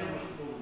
nomor 10.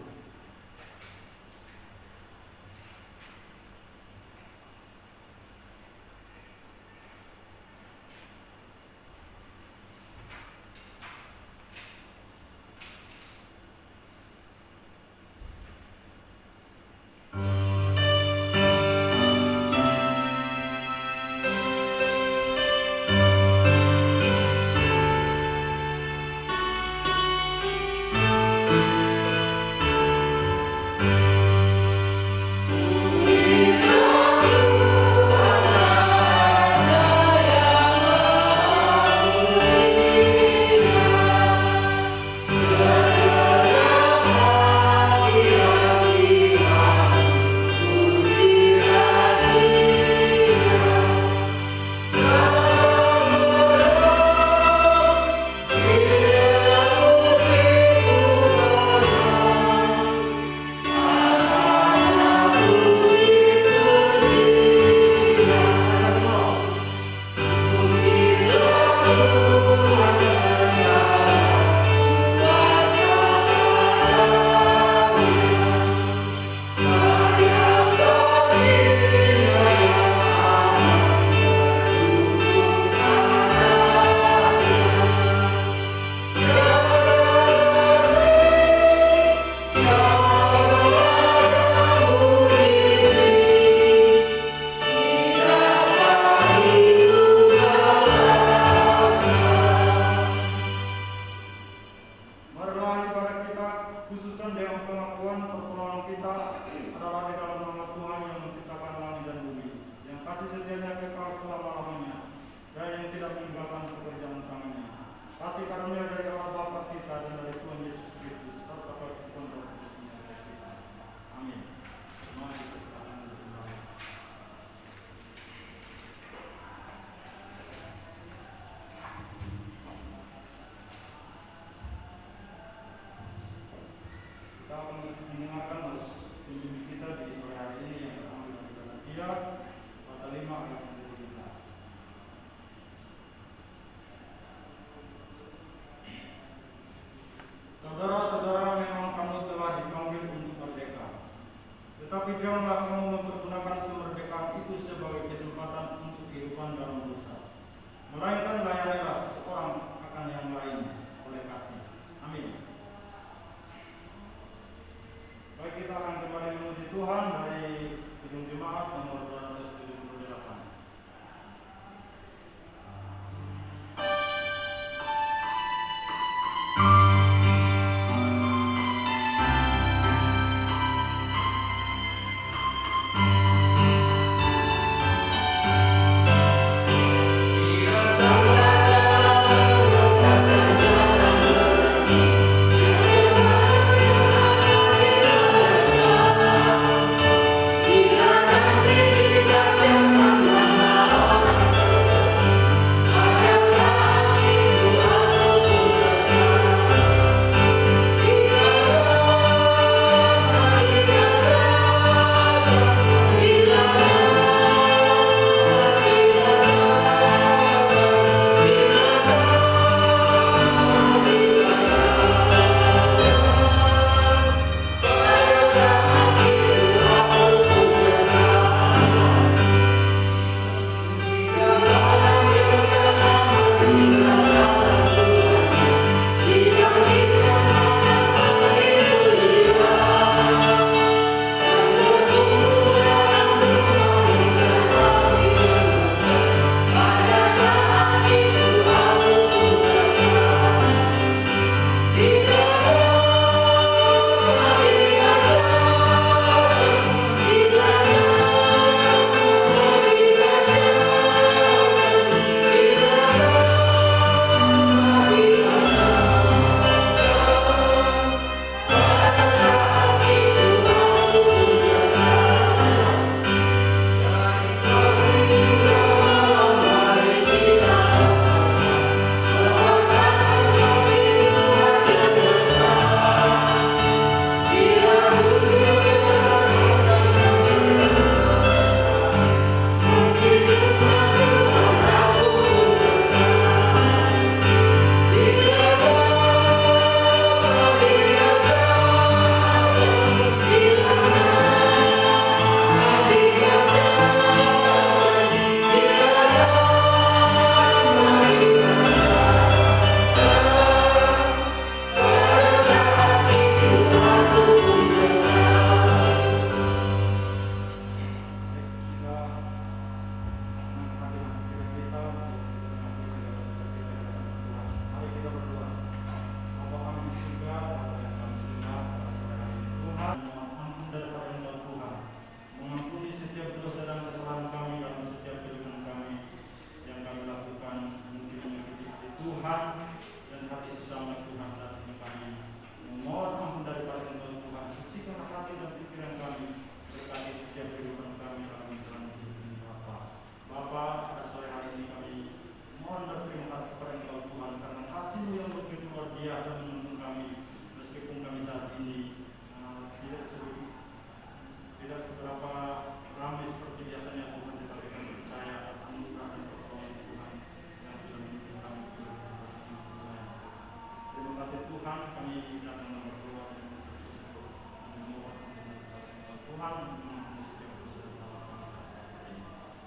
Tuhan mengampuni setiap dosa dan salah kami.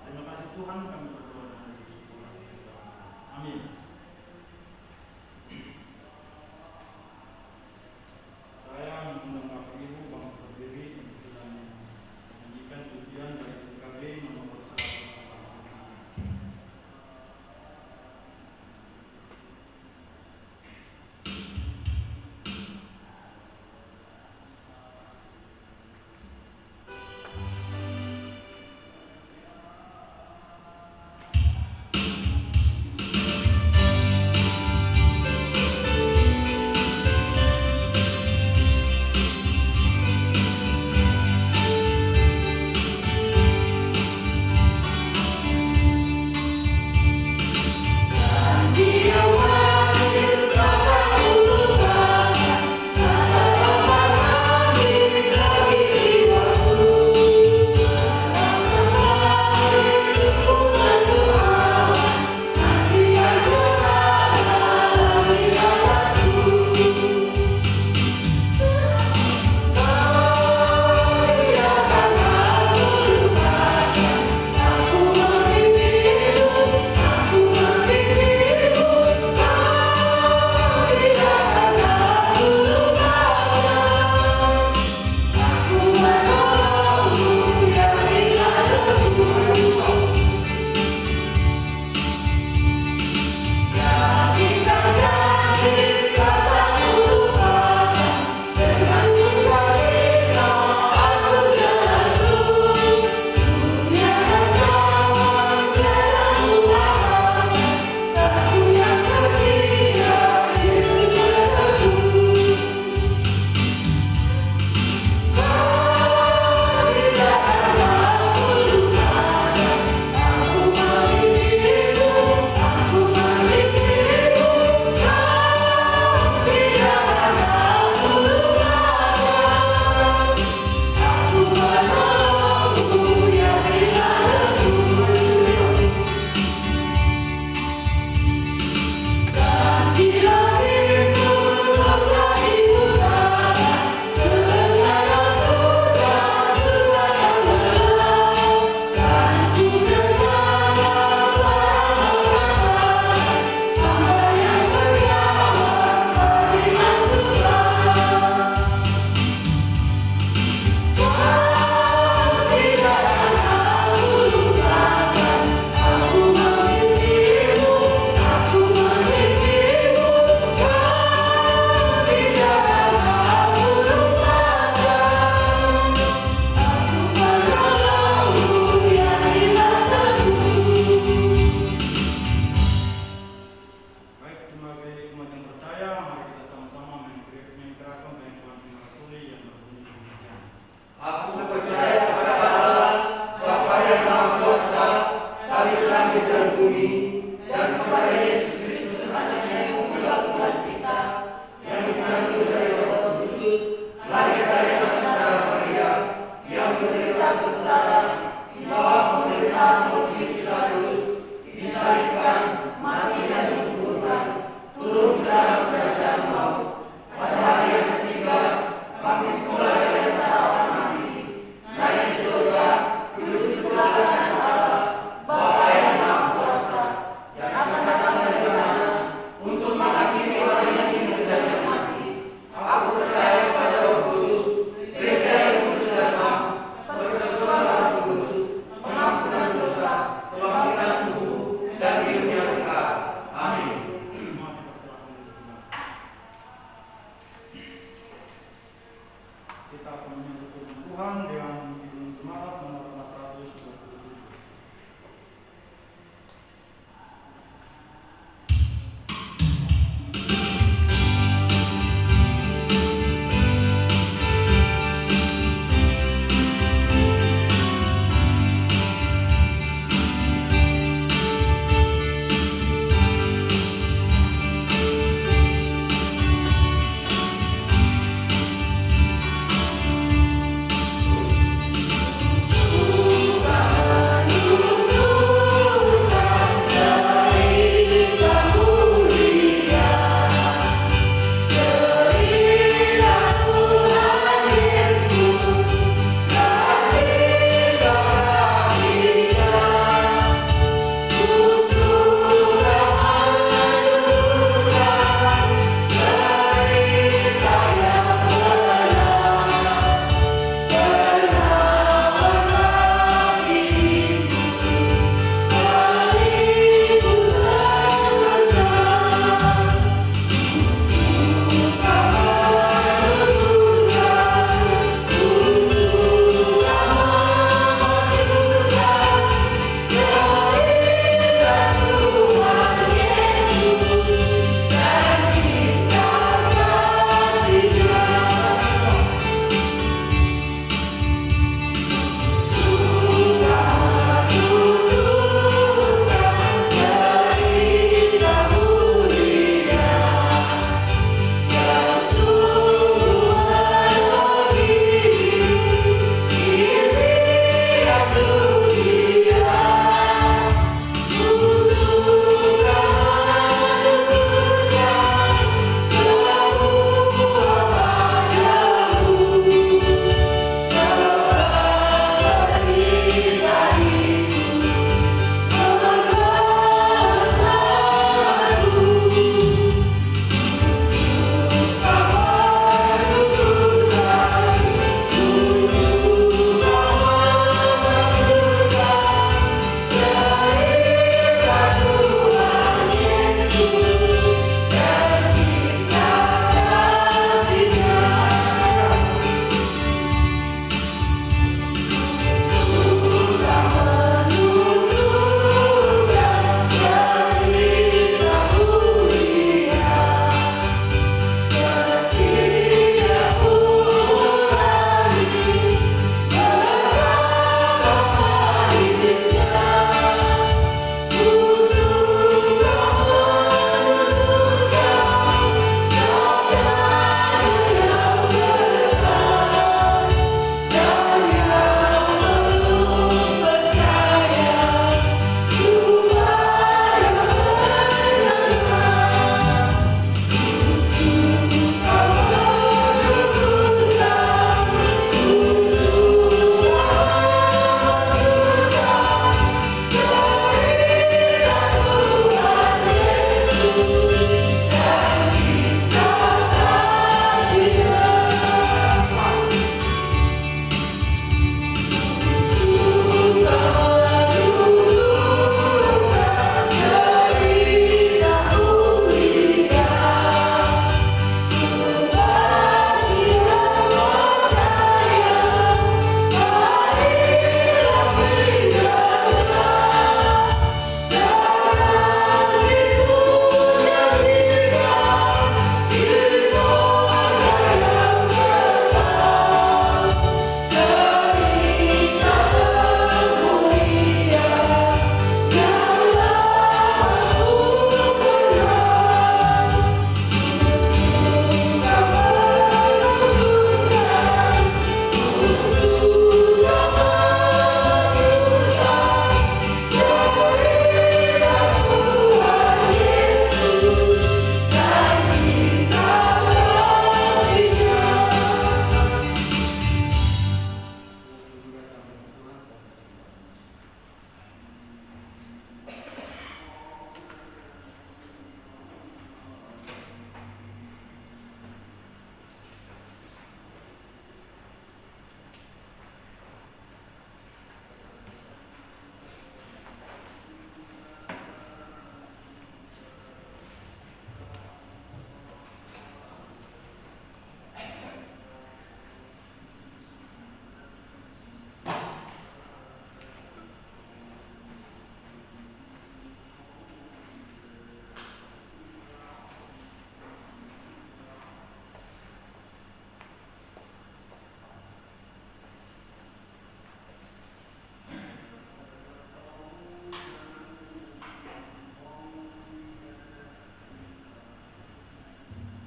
Terima kasih Tuhan, kami berdoa dengan bersyukur. Amin. Saya mengundang Bapak Ibu bangkit berdiri untuk kita menyanyikan pujian dari PKB nomor 188.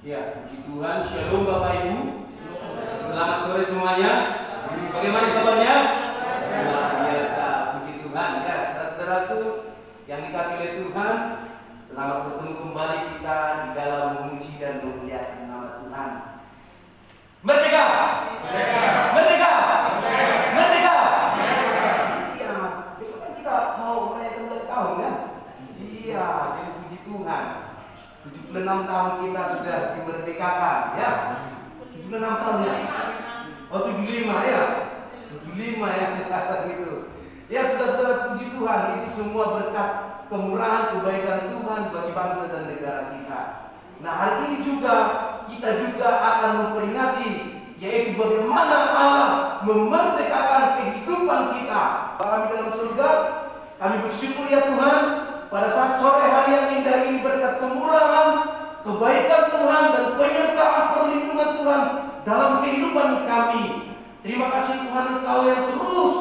Ya, puji Tuhan. Shalom Bapak Ibu. Selamat sore semuanya. Bagaimana kabarnya? Luar biasa, puji Tuhan. Ya, saudara-saudaraku yang dikasih oleh Tuhan, selamat bertemu kembali kita di dalam memuji dan memuliakan nama Tuhan. Merdeka! Merdeka! Merdeka! Merdeka! Iya, besok kan kita mau merayakan ulang tahun kan? Iya, jadi puji Tuhan. 76 tahun kita sudah dimerdekakan, ya. 76 tahun ya. Oh 75 ya. 75 ya kata gitu. Ya saudara-saudara, puji Tuhan, itu semua berkat kemurahan kebaikan Tuhan bagi bangsa dan negara kita. Nah, hari ini juga kita juga akan memperingati, yaitu bagaimana Allah memerdekakan kehidupan kita. Kami dalam surga, kami bersyukur ya Tuhan, pada saat sore hari yang indah ini berkat kemurahan, kebaikan Tuhan dan penyertaan perlindungan Tuhan dalam kehidupan kami. Terima kasih Tuhan, Engkau yang terus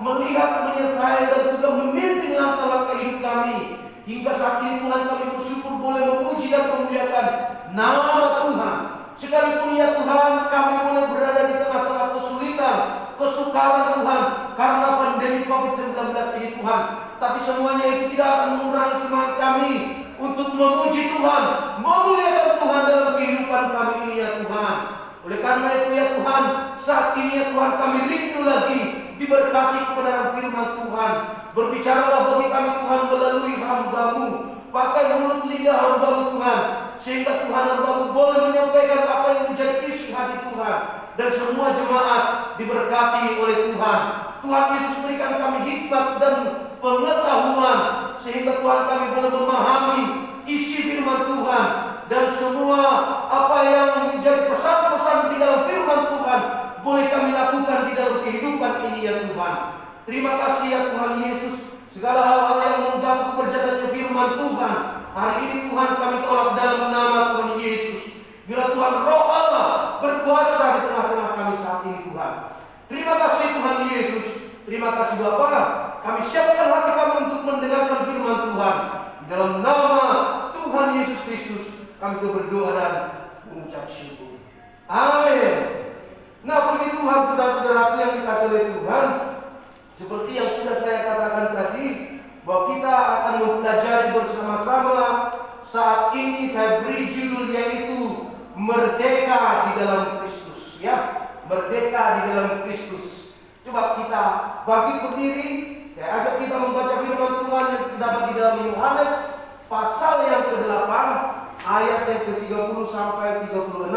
melihat, menyertai dan juga memimpin langkah-langkah hidup kami. Hingga saat ini Tuhan, kami bersyukur boleh memuji dan memuliakan nama Tuhan. Sekalipun ya Tuhan, kami boleh berada di tengah-tengah kesulitan, kesukaran Tuhan, karena pandemi COVID-19 ini Tuhan. Tapi semuanya itu tidak akan mengurangi semangat kami untuk memuji Tuhan, memuliakan Tuhan dalam kehidupan kami ini ya Tuhan. Oleh karena itu ya Tuhan, saat ini ya Tuhan, kami rindu lagi diberkati kebenaran firman Tuhan. Berbicaralah bagi kami Tuhan melalui hamba-Mu, pakai mulut lidah hamba-Mu Tuhan, sehingga Tuhan hamba-Mu boleh menyampaikan apa yang menjadi isi hati Tuhan, dan semua jemaat diberkati oleh Tuhan. Tuhan Yesus berikan kami hikmat dan pengetahuan, sehingga Tuhan kami boleh memahami isi firman Tuhan, dan semua apa yang menjadi pesan-pesan di dalam firman Tuhan boleh kami lakukan di dalam kehidupan ini ya Tuhan. Terima kasih ya Tuhan Yesus. Segala hal-hal yang mengganggu berjalannya firman Tuhan, hari ini Tuhan kami tolak dalam nama Tuhan Yesus. Bila Tuhan Roh Allah berkuasa di tengah-tengah kami saat ini Tuhan. Terima kasih Tuhan Yesus. Terima kasih Bapa. Kami siapkan hati kami untuk mendengarkan firman Tuhan. Di dalam nama Tuhan Yesus Kristus kami sudah berdoa dan mengucap syukur. Amin. Nah, puji Tuhan saudara-saudaraku yang dikasihi oleh Tuhan, seperti yang sudah saya katakan tadi, bahwa kita akan mempelajari bersama-sama. Saat ini saya beri judul yaitu Merdeka di dalam Kristus, ya. Merdeka di dalam Kristus. Coba kita bangkit berdiri. Saya ajak kita membaca firman Tuhan yang terdapat di dalam Yohanes pasal yang ke-8 ayat yang ke-30 sampai 36.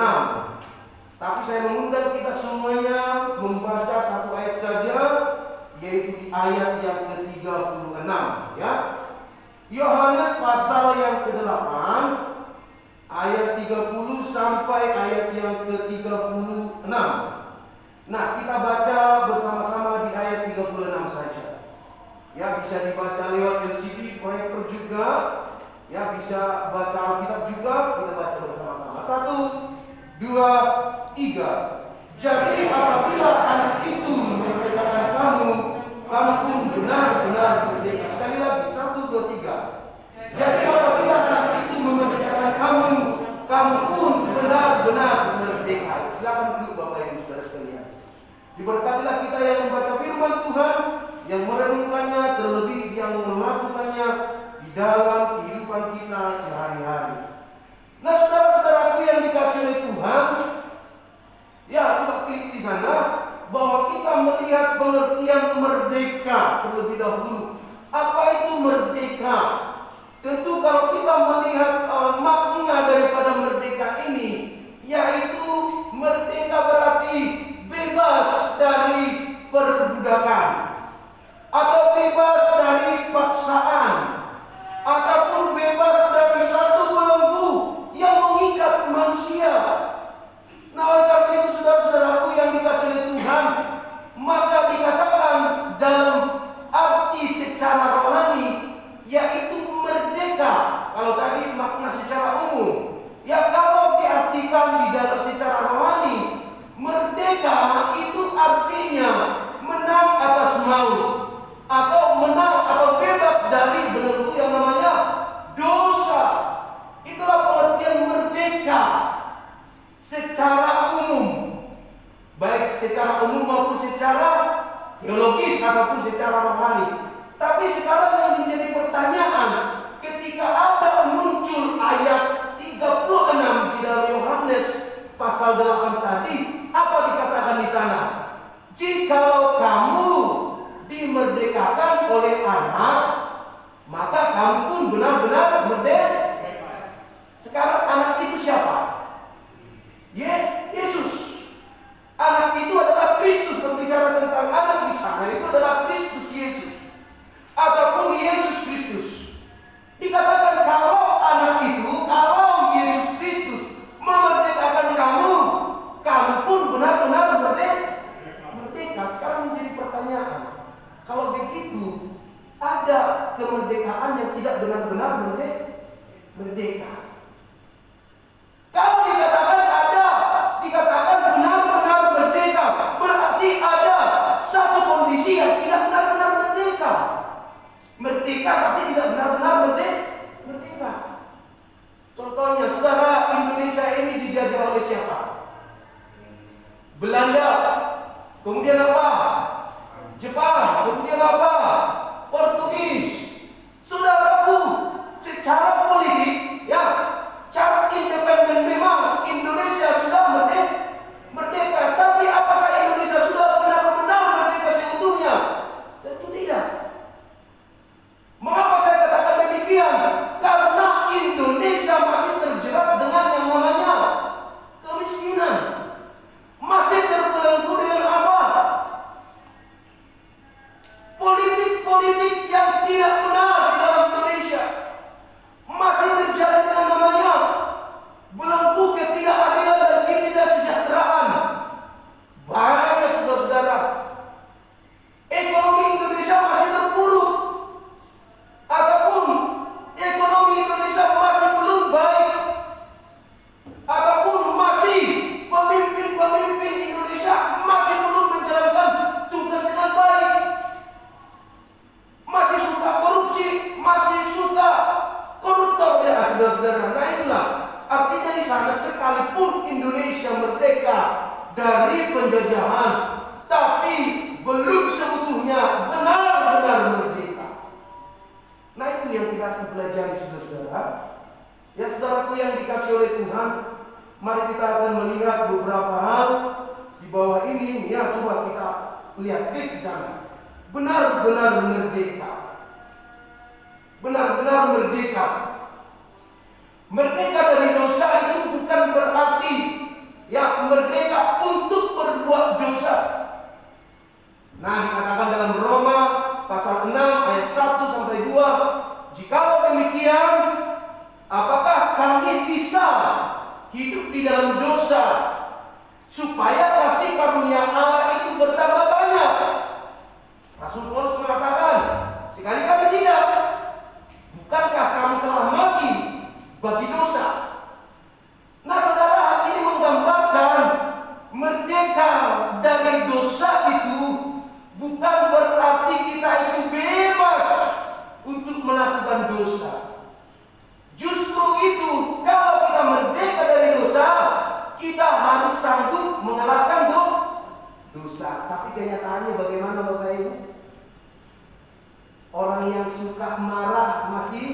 Tapi saya mengundang kita semuanya membaca satu ayat saja, yaitu di ayat yang ke-36, ya. Yohanes pasal yang ke-8 ayat 30 sampai ayat yang ke-36. Nah, kita baca bersama-sama di ayat 36 saja. Ya, bisa dibaca lewat LCD proyektor juga. Ya, bisa baca Alkitab juga. Kita baca bersama-sama. 1, 2, 3. Jadi apabila anak itu memerdekakan kamu, kamu pun benar-benar merdeka. Sekali lagi, 1, 2, 3. Jadi apabila anak itu memerdekakan kamu, kamu pun benar-benar merdeka. Silakan duduk Bapak Ibu Saudara sekalian. Diberkatilah kita yang membaca firman Tuhan, yang merenungkannya, terlebih yang melakukannya di dalam kehidupan kita sehari-hari. Nah, saudara-saudaraku yang dikasihi oleh Tuhan, ya, coba klik di sana bahwa kita melihat pengertian merdeka terlebih dahulu. Apa itu merdeka? Tentu kalau kita melihat makna daripada merdeka ini, yaitu merdeka berarti bebas dari perbudakan, atau bebas dari paksaan, ataupun bebas dari satu belenggu yang mengikat manusia. Nah, oleh karena itu saudara-saudaraku yang dikasihi oleh Tuhan, maka dikatakan dalam arti secara rohani yaitu merdeka. Kalau tadi makna secara umum maupun secara teologis ataupun secara rohani. Tapi sekarang yang menjadi pertanyaan, ketika ada muncul ayat 36 di dalam Yohanes pasal 8 tadi, apa dikatakan di sana? Jikalau kamu dimerdekakan oleh anak, maka kamu pun benar-benar merdeka. Sekarang anak itu siapa? Yesus. Anak itu adalah Kristus. Berbicara tentang anak di sana itu adalah Kristus Yesus ataupun Yesus Kristus. Dikatakan kalau anak itu, kalau Yesus Kristus memerdekakan kamu, kamu pun benar-benar merdeka. Sekarang menjadi pertanyaan, kalau begitu ada kemerdekaan yang tidak benar-benar merdeka. Kalau dikatakan benar-benar merdeka, berarti ada satu kondisi yang tidak benar-benar merdeka. Merdeka tapi tidak benar-benar merdeka. Contohnya, saudara, Indonesia ini dijajah oleh siapa? Belanda. Kemudian apa? Jepang. Kemudian apa? Portugis. Saudaraku, secara politik, ya, cara independen memang Indonesia sudah merdeka. Tapi apakah Indonesia sudah benar-benar merdeka seutuhnya? Tentu tidak. Mengapa saya katakan demikian? Karena Indonesia masih terjerat dengan yang namanya kemiskinan. Masih terbelenggu dengan apa? Politik-politik yang tidak benar di dalam Indonesia. Masih terjadi dengan namanya belenggu ketidakadilan dan ketidaksejahteraan. Banyak saudara-saudara. Ekonomi Indonesia masih terpuruk. Ataupun ekonomi Indonesia masih belum baik. Ataupun masih pemimpin-pemimpin Indonesia masih belum menjalankan tugas dengan baik. Masih suka korupsi, masih suka koruptor, ya saudara-saudara. Nah itulah artinya di sana sekalipun Indonesia merdeka dari penjajahan, tapi belum seutuhnya benar-benar merdeka. Nah itu yang kita akan pelajari saudara-saudara. Ya saudaraku yang dikasih oleh Tuhan, mari kita akan melihat beberapa hal di bawah ini. Ya coba kita lihat di sana. Benar-benar merdeka. Benar-benar merdeka. Merdeka dari dosa itu bukan berarti ya merdeka untuk berbuat dosa. Nah, dikatakan dalam Roma pasal 6 ayat 1 sampai 2, jikalau demikian, apakah kami bisa hidup di dalam dosa supaya kasih karunia Allah itu bertambah banyak? Rasul Paulus mengatakan, sekali-kali tidak. Bukankah kami telah mati bagi dosa? Nah saudara, hal ini menggambarkan merdeka dari dosa itu bukan berarti kita itu bebas untuk melakukan dosa. Justru itu, kalau kita merdeka dari dosa, kita harus sanggup mengalahkan dosa. Tapi kenyataannya bagaimana Bapak Ibu? Orang yang suka marah masih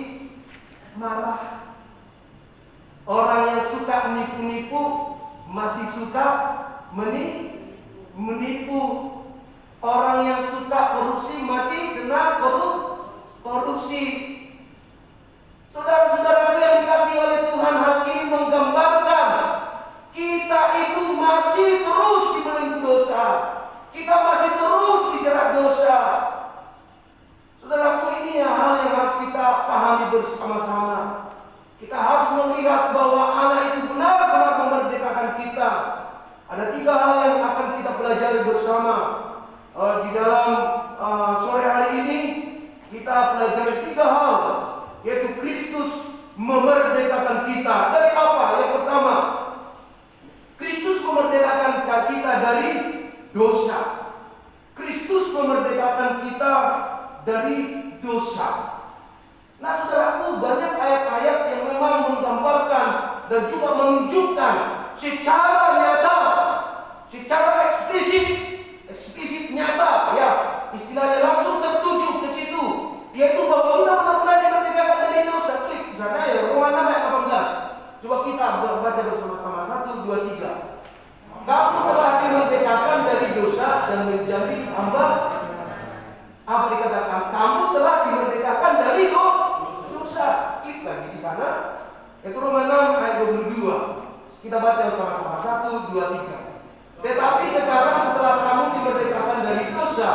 marah. Orang yang suka nipu-nipu masih suka menipu. Orang yang suka korupsi masih senang korupsi. Saudara-saudaraku yang dikasihi oleh Tuhan, hal ini menggambarkan kita itu masih terus dibelenggu dosa. Kita masih terus dijerat dosa. Saudaraku, ini ya hal yang harus kita pahami bersama-sama. Kita harus melihat bahwa Allah itu benar-benar memerdekakan kita. Ada 3 hal yang akan kita pelajari bersama di dalam sore hari ini. Kita pelajari 3 hal, yaitu Kristus memerdekakan kita. Dari apa? Yang pertama, Kristus memerdekakan kita dari dosa. Kristus memerdekakan kita dari dosa. Nah saudaraku, banyak ayat-ayat yang memang menggambarkan dan juga menunjukkan secara nyata secara eksplisit nyata, ya istilahnya langsung tertuju ke situ, yaitu bahwa kita benar-benar dimerdekakan dari dosa. Klik sana ya, Roma 6 ayat 18. Coba kita baca bersama-sama, 1, 2, 3. Kamu telah dimerdekakan dari dosa dan menjadi hamba. Apa dikatakan? Kamu telah dimerdekakan dari dosa. Klik lagi di sana. Itu Roma 6 ayat 22. Kita baca bersama-sama, 1, 2, 3. Tetapi sekarang setelah kamu dimerdekakan dari dosa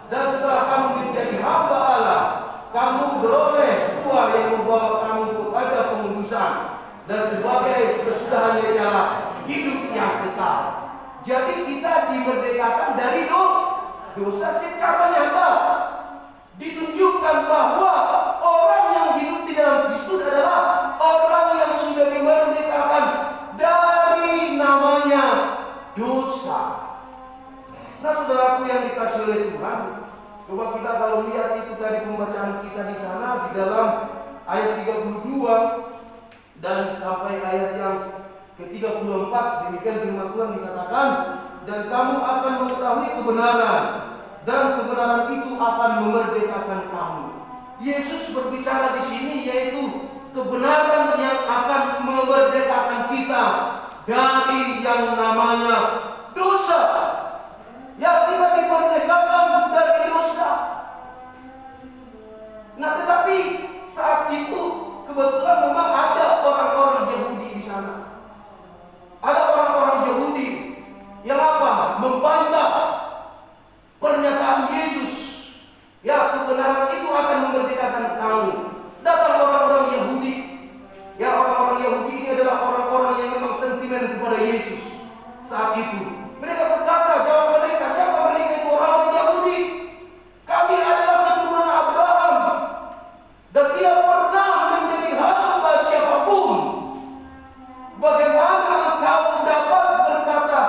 dan setelah kamu menjadi hamba Allah, kamu beroleh buah yang membawa kamu kepada pengudusan dan sebagai kesudahannya ialah hidup yang kekal. Jadi kita dimerdekakan dari dosa secara nyata. Ditunjukkan bahwa orang yang hidup di dalam Kristus adalah orang yang sudah dimerdekakan dari namanya dosa. Nah, saudaraku yang dikasihi oleh Tuhan, coba kita kalau lihat itu dari pembacaan kita di sana di dalam ayat 32 dan sampai ayat yang ke-34, demikian firman Tuhan dikatakan, dan kamu akan mengetahui kebenaran dan kebenaran itu akan memerdekakan kamu. Yesus berbicara di sini yaitu kebenaran yang akan memerdekakan kita dari yang namanya dosa. Ya, kita dimerdekakan dari dosa. Nah, tetapi saat itu kebetulan memang ada orang-orang Yahudi di sana. Ada orang-orang Yahudi yang apa? Membantah pernyataan Yesus. Ya, kebenaran itu akan memerdekakan kamu. Datang orang-orang Yahudi. Ya, orang-orang Yahudi ini adalah orang-orang yang memang sentimen kepada Yesus saat itu. Mereka berkata, jawab mereka, siapa mereka itu? Orang-orang Yahudi. Kami adalah keturunan Abraham dan tidak pernah menjadi hamba siapapun. Bagaimana engkau dapat berkata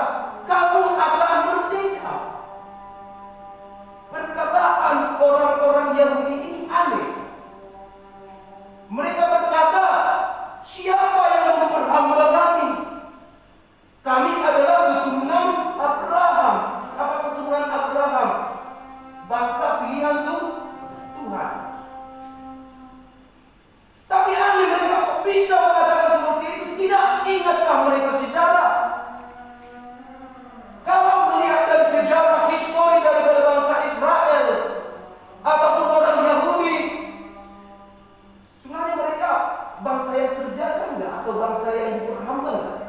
kamu akan merdeka? Perkataan orang-orang Yahudi ini aneh. Mereka berkata, siapa yang memperhamba kami? Kami adalah keturunan Abraham. Apa keturunan Abraham? Bangsa pilihan Tuhan. Tapi aneh, mereka kok bisa mengatakan seperti itu? Tidak ingatkah mereka sejarah? Kalau melihat dari sejarah histori daripada bangsa Israel ataupun orang Yahudi, sebenarnya mereka bangsa yang terjajah enggak? Atau bangsa yang diperhamba enggak?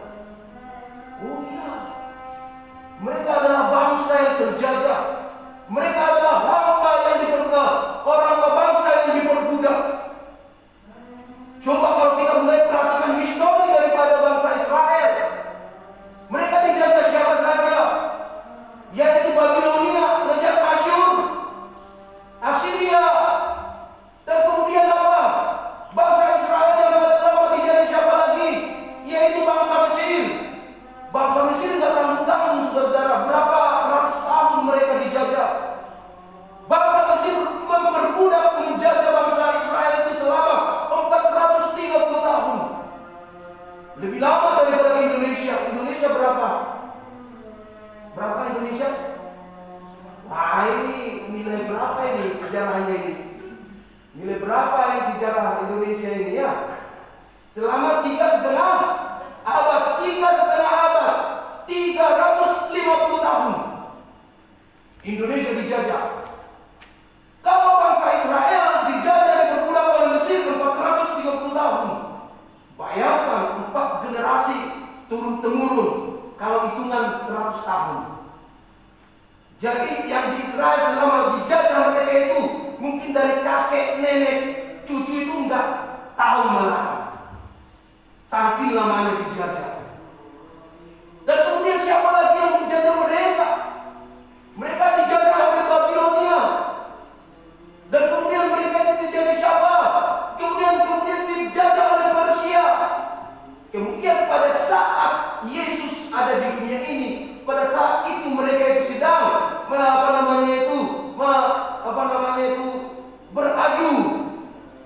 Oh iya, mereka adalah bangsa yang terjajah. Mereka adalah hamba yang diperbudak, orang bangsa yang diperbudak. Coba kalau kita mulai perhatikan histori daripada bangsa Israel, mereka dijajah siapa saja? Yaitu Babilonia, kerajaan Asyur, Assyria, dan kemudian apa? Bangsa Israel yang pertama dijajah siapa lagi? Yaitu bangsa Mesir. Bangsa Mesir nggak tanggung-tanggung, saudara. Berapa ratus tahun mereka dijajah. Bangsa Mesir memperbudak menjajah bangsa Israel itu selama 430 tahun. Lebih lama daripada Indonesia. Indonesia berapa? Berapa Indonesia? Wah, ini nilai berapa ini sejarahnya ini? Nilai berapa ini sejarah Indonesia ini ya? Selama 3,5 abad, 350 tahun Indonesia dijajah. Kalau bangsa Israel dijajah dan berbudak oleh Mesir 430 tahun, bayangkan 4 generasi turun-temurun kalau hitungan 100 tahun. Jadi yang di Israel selama dijajah mereka itu mungkin dari kakek, nenek, cucu itu enggak tahu malah. Saking lamanya dijajah. Dan kemudian siapa lagi yang menjajah mereka? Mereka dijajah oleh Babilonia. Dan kemudian mereka itu dijajah siapa? Kemudian dijajah oleh Persia. Kemudian pada saat Yesus ada di dunia ini, pada saat itu mereka itu sedang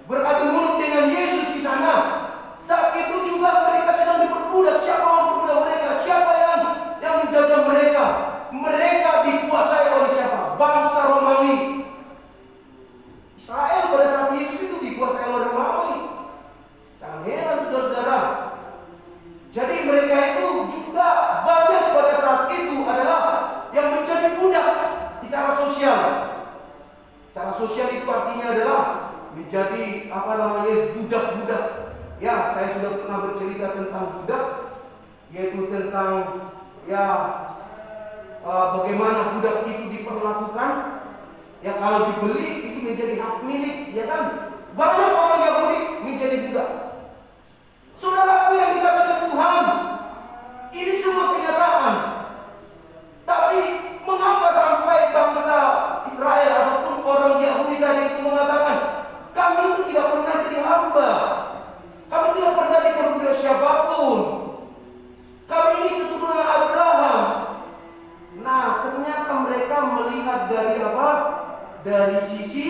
beradu mulut dengan Yesus di sana. Saat itu juga mereka sedang diperbudak menjadi budak-budak. Ya, saya sudah pernah bercerita tentang budak, yaitu tentang bagaimana budak itu diperlakukan. Ya, kalau dibeli itu menjadi hak milik, ya kan? Banyak orang Yahudi menjadi budak. Saudaraku yang dikasihi oleh Tuhan, ini semua kenyataan. Tapi mengapa sampai bangsa Israel ataupun orang Yahudi tadi itu mengatakan, kami itu tidak pernah jadi hamba, kami tidak pernah diperbudak siapapun, kami ini keturunan Abraham. Nah, ternyata mereka melihat dari apa? Dari sisi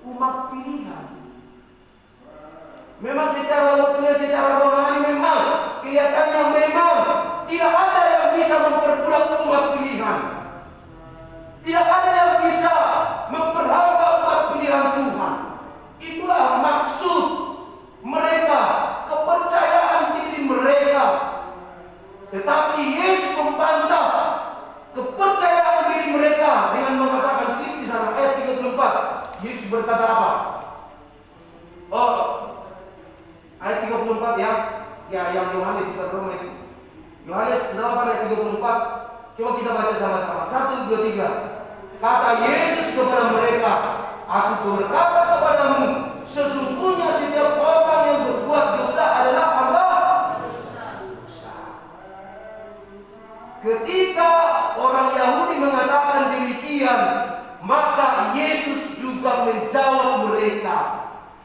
umat pilihan. Memang secara mutlak, secara rohani memang kelihatannya memang tidak ada yang bisa memperbudak umat pilihan. Tidak ada yang bisa memperhamba umat pilihan Tuhan. Itulah maksud mereka, kepercayaan diri mereka. Tetapi Yesus membantah kepercayaan diri mereka dengan mengatakan di sana ayat 34. Yesus berkata apa? Ayat 34 ya. Ya, yang Yohanes kita Roma itu. Yohanes 8 ayat 34. Coba kita baca sama-sama. 1, 2, 3. Kata Yesus kepada mereka, Aku berkata kepadamu, sesungguhnya setiap orang yang berbuat dosa adalah hamba dosa. Ketika orang Yahudi mengatakan demikian, maka Yesus juga menjawab mereka,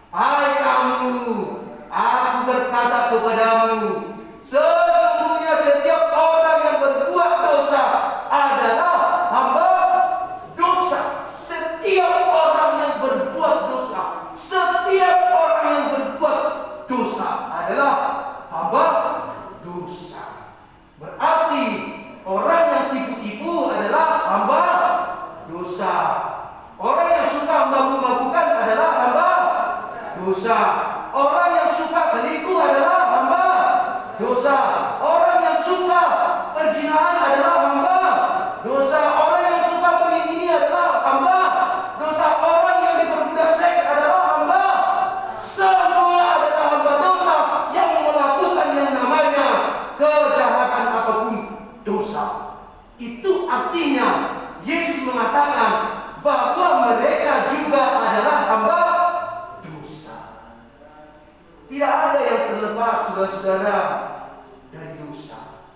Hai kamu, Aku berkata kepadamu, sesungguhnya setiap orang yang berbuat dosa adalah hamba dosa. Setiap orang yang berbuat dosa, setiap orang yang berbuat dosa adalah hamba dosa. Berarti orang yang tipu-tipu adalah hamba dosa. Orang yang suka mabuk-mabukan adalah hamba dosa. Orang yang suka selingkuh adalah hamba dosa. Orang yang suka perzinahan adalah hamba dosa. Orang yang suka melindungi adalah hamba dosa. Orang yang diperbudak seks adalah hamba. Semua adalah hamba dosa yang melakukan yang namanya kejahatan ataupun dosa. Itu artinya Yesus mengatakan bahwa mereka juga adalah hamba dosa. Tidak ada yang terlepas, saudara-saudara, dari dosa.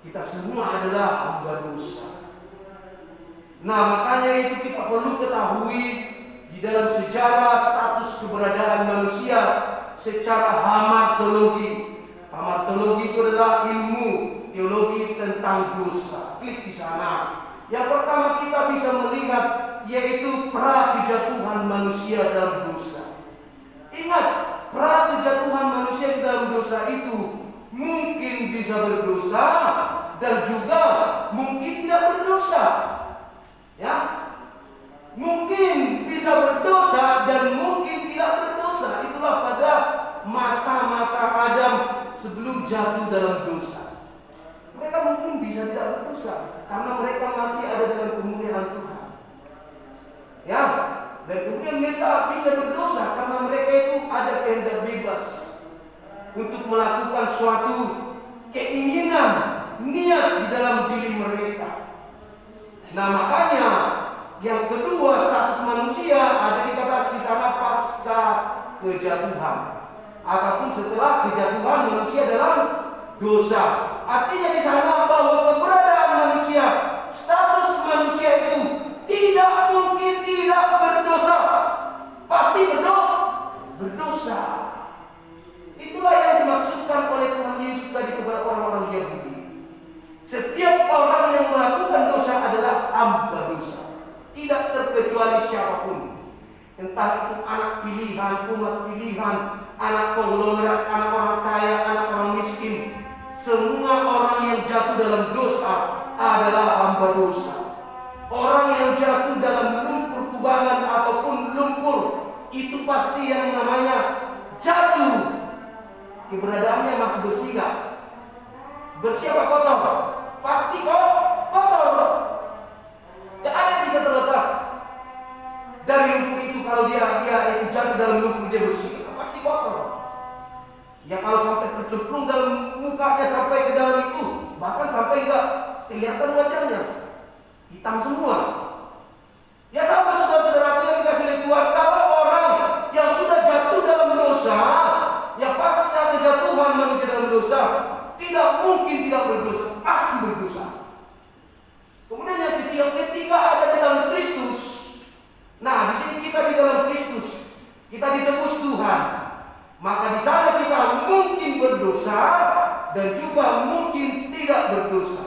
Kita semua adalah hamba dosa. Nah, makanya itu kita perlu ketahui di dalam sejarah status keberadaan manusia secara hamartologi. Hamartologi itu adalah ilmu teologi tentang dosa. Klik di sana. Yang pertama kita bisa melihat yaitu pra-kejatuhan manusia dalam dosa. Ingat, pra-kejatuhan manusia dalam dosa itu mungkin bisa berdosa dan juga mungkin tidak berdosa. Ya, mungkin bisa berdosa dan mungkin tidak berdosa. Itulah pada masa-masa Adam sebelum jatuh dalam dosa. Mereka mungkin bisa tidak berdosa karena mereka masih ada dalam kemuliaan Tuhan. Ya, dan kemudian mereka bisa berdosa karena mereka itu ada kehendak bebas untuk melakukan suatu keinginan, niat di dalam diri mereka. Nah, makanya yang kedua, status manusia ada dikatakan di sana pasca kejatuhan ataupun setelah kejatuhan manusia dalam dosa. Artinya di sana bahwa keberadaan manusia, status manusia itu tidak mungkin tidak berdosa. Pasti berdosa. Itulah yang dimaksudkan oleh Tuhan Yesus tadi kepada orang-orang Yahudi. Setiap orang yang melakukan dosa adalah hamba dosa. Tidak terkecuali siapapun. Entah itu anak pilihan, umat pilihan, anak konglomerat, anak orang kaya, anak orang miskin. Semua orang yang jatuh dalam dosa adalah hamba dosa. Orang yang jatuh dalam lumpur kubangan ataupun lumpur, itu pasti yang namanya jatuh. Keberadaannya masih bersih gak? Bersih apa kotor? Pasti kok kotor. Tidak ada yang bisa terlepas dari lumpur itu kalau dia yang ketika ada di dalam Kristus, nah di sini kita di dalam Kristus, kita ditebus Tuhan, maka di sana kita mungkin berdosa dan juga mungkin tidak berdosa.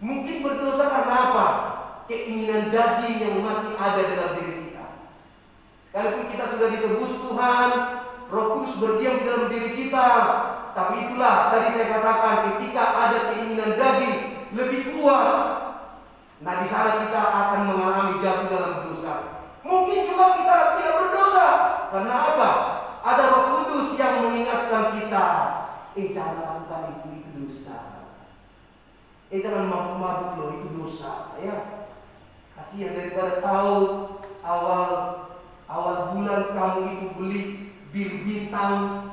Mungkin berdosa karena apa? Keinginan daging yang masih ada dalam diri kita. Sekalipun kita sudah ditebus Tuhan, Roh Kudus berdiam di dalam diri kita, tapi itulah tadi saya katakan, ketika ada keinginan daging lebih kuat, nah di sana kita akan mengalami jatuh dalam dosa. Mungkin juga kita tidak berdosa. Karena apa? Ada Roh Kudus yang mengingatkan kita, jangan lakukan itu dosa. Jangan mabuk-mabuk loh, itu dosa. Ya, kasihan daripada kau awal bulan kamu itu beli bir bintang,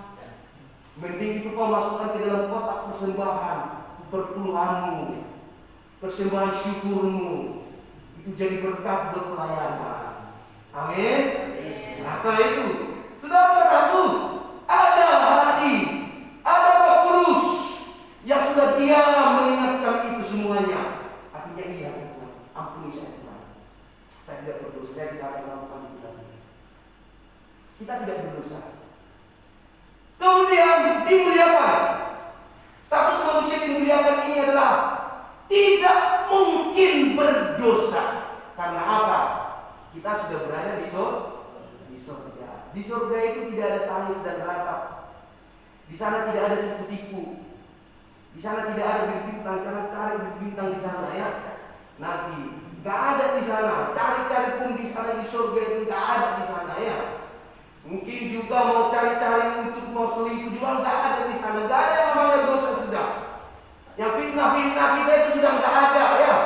mending itu kau masukkan ke dalam kotak persembahan, perpuluhanmu, persembahan syukurmu, itu jadi berkat buat pelayanan. Amin. Nah itu, saudara-saudaraku, ada hati, ada Roh Kudus yang sudah dia mengingatkan itu semuanya. Artinya iya, Tuhan, ampuni saya Tuhan. Saya tidak berdosa, saya tidak akan melakukan itu lagi. Kita tidak berdosa. Kemudian dimuliakan. Status manusia dimuliakan ini adalah tidak mungkin berdosa. Karena apa? Kita sudah berada di surga. Di surga itu tidak ada tangis dan ratap. Di sana tidak ada tipu-tipu. Di sana tidak ada bintang. Jangan cari bintang di sana ya. Nanti nggak ada di sana. Cari-cari pun di sana di surga itu nggak ada di sana ya. Mungkin juga mau cari-cari untuk mau selingkuh juga nggak ada di sana. Nggak ada yang namanya dosa sudah. Yang fitnah-fitnah kita itu sudah nggak ada ya.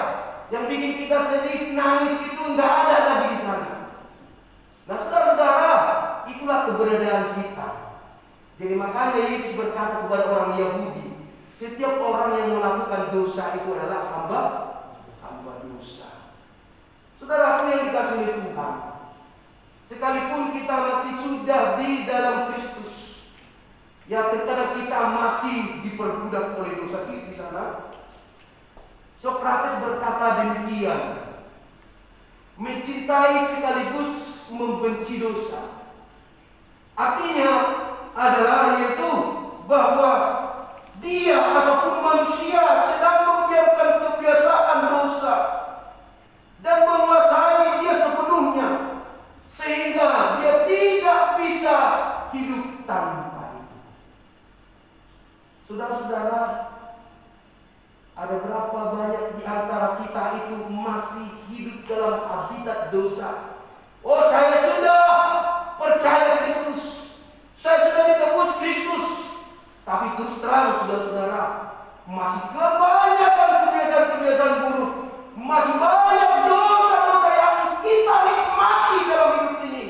Yang bikin kita sedih, nangis itu nggak ada lagi di sana. Nah saudara-saudara, itulah keberadaan kita. Jadi makanya Yesus berkata kepada orang Yahudi, setiap orang yang melakukan dosa itu adalah hamba dosa. Saudaraku yang dikasihi oleh Tuhan, sekalipun kita masih sudah di dalam Kristus, ya terkadang kita masih diperbudak oleh dosa di sana. Sokrates berkata demikian, mencintai sekaligus membenci dosa. Artinya adalah yaitu bahwa dia ataupun manusia sedang membiarkan kebiasaan dosa dan menguasai dia sepenuhnya, sehingga dia tidak bisa hidup tanpa itu. Saudara-saudara, ada berapa banyak di antara kita itu masih hidup dalam habitat dosa? Oh, saya sudah percaya Kristus, saya sudah ditebus Kristus, tapi terus terang saudara-saudara, masih kebanyakan kebiasaan-kebiasaan buruk, masih banyak dosa-dosa yang kita nikmati dalam hidup ini.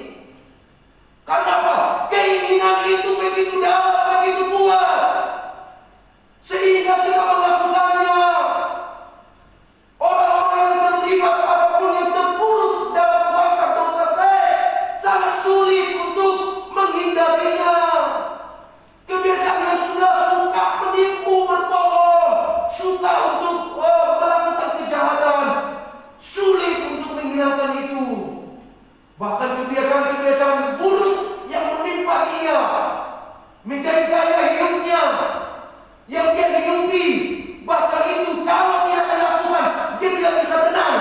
Kenapa? Keinginan itu begitu dalam, begitu kuat, sehingga kita melakukannya. Orang-orang yang terlibat ataupun yang terpuruk dalam kuasa dosa sangat sulit untuk menghindarinya. Kebiasaan yang sudah suka menipu, berbohong, suka untuk melakukan kejahatan, sulit untuk menghilangkan itu. Bahkan kebiasaan-kebiasaan buruk yang menimpa dia menjadi gaya hidupnya yang dia hidupi. Bahkan itu kalau dia melakukan, dia tidak bisa tenang.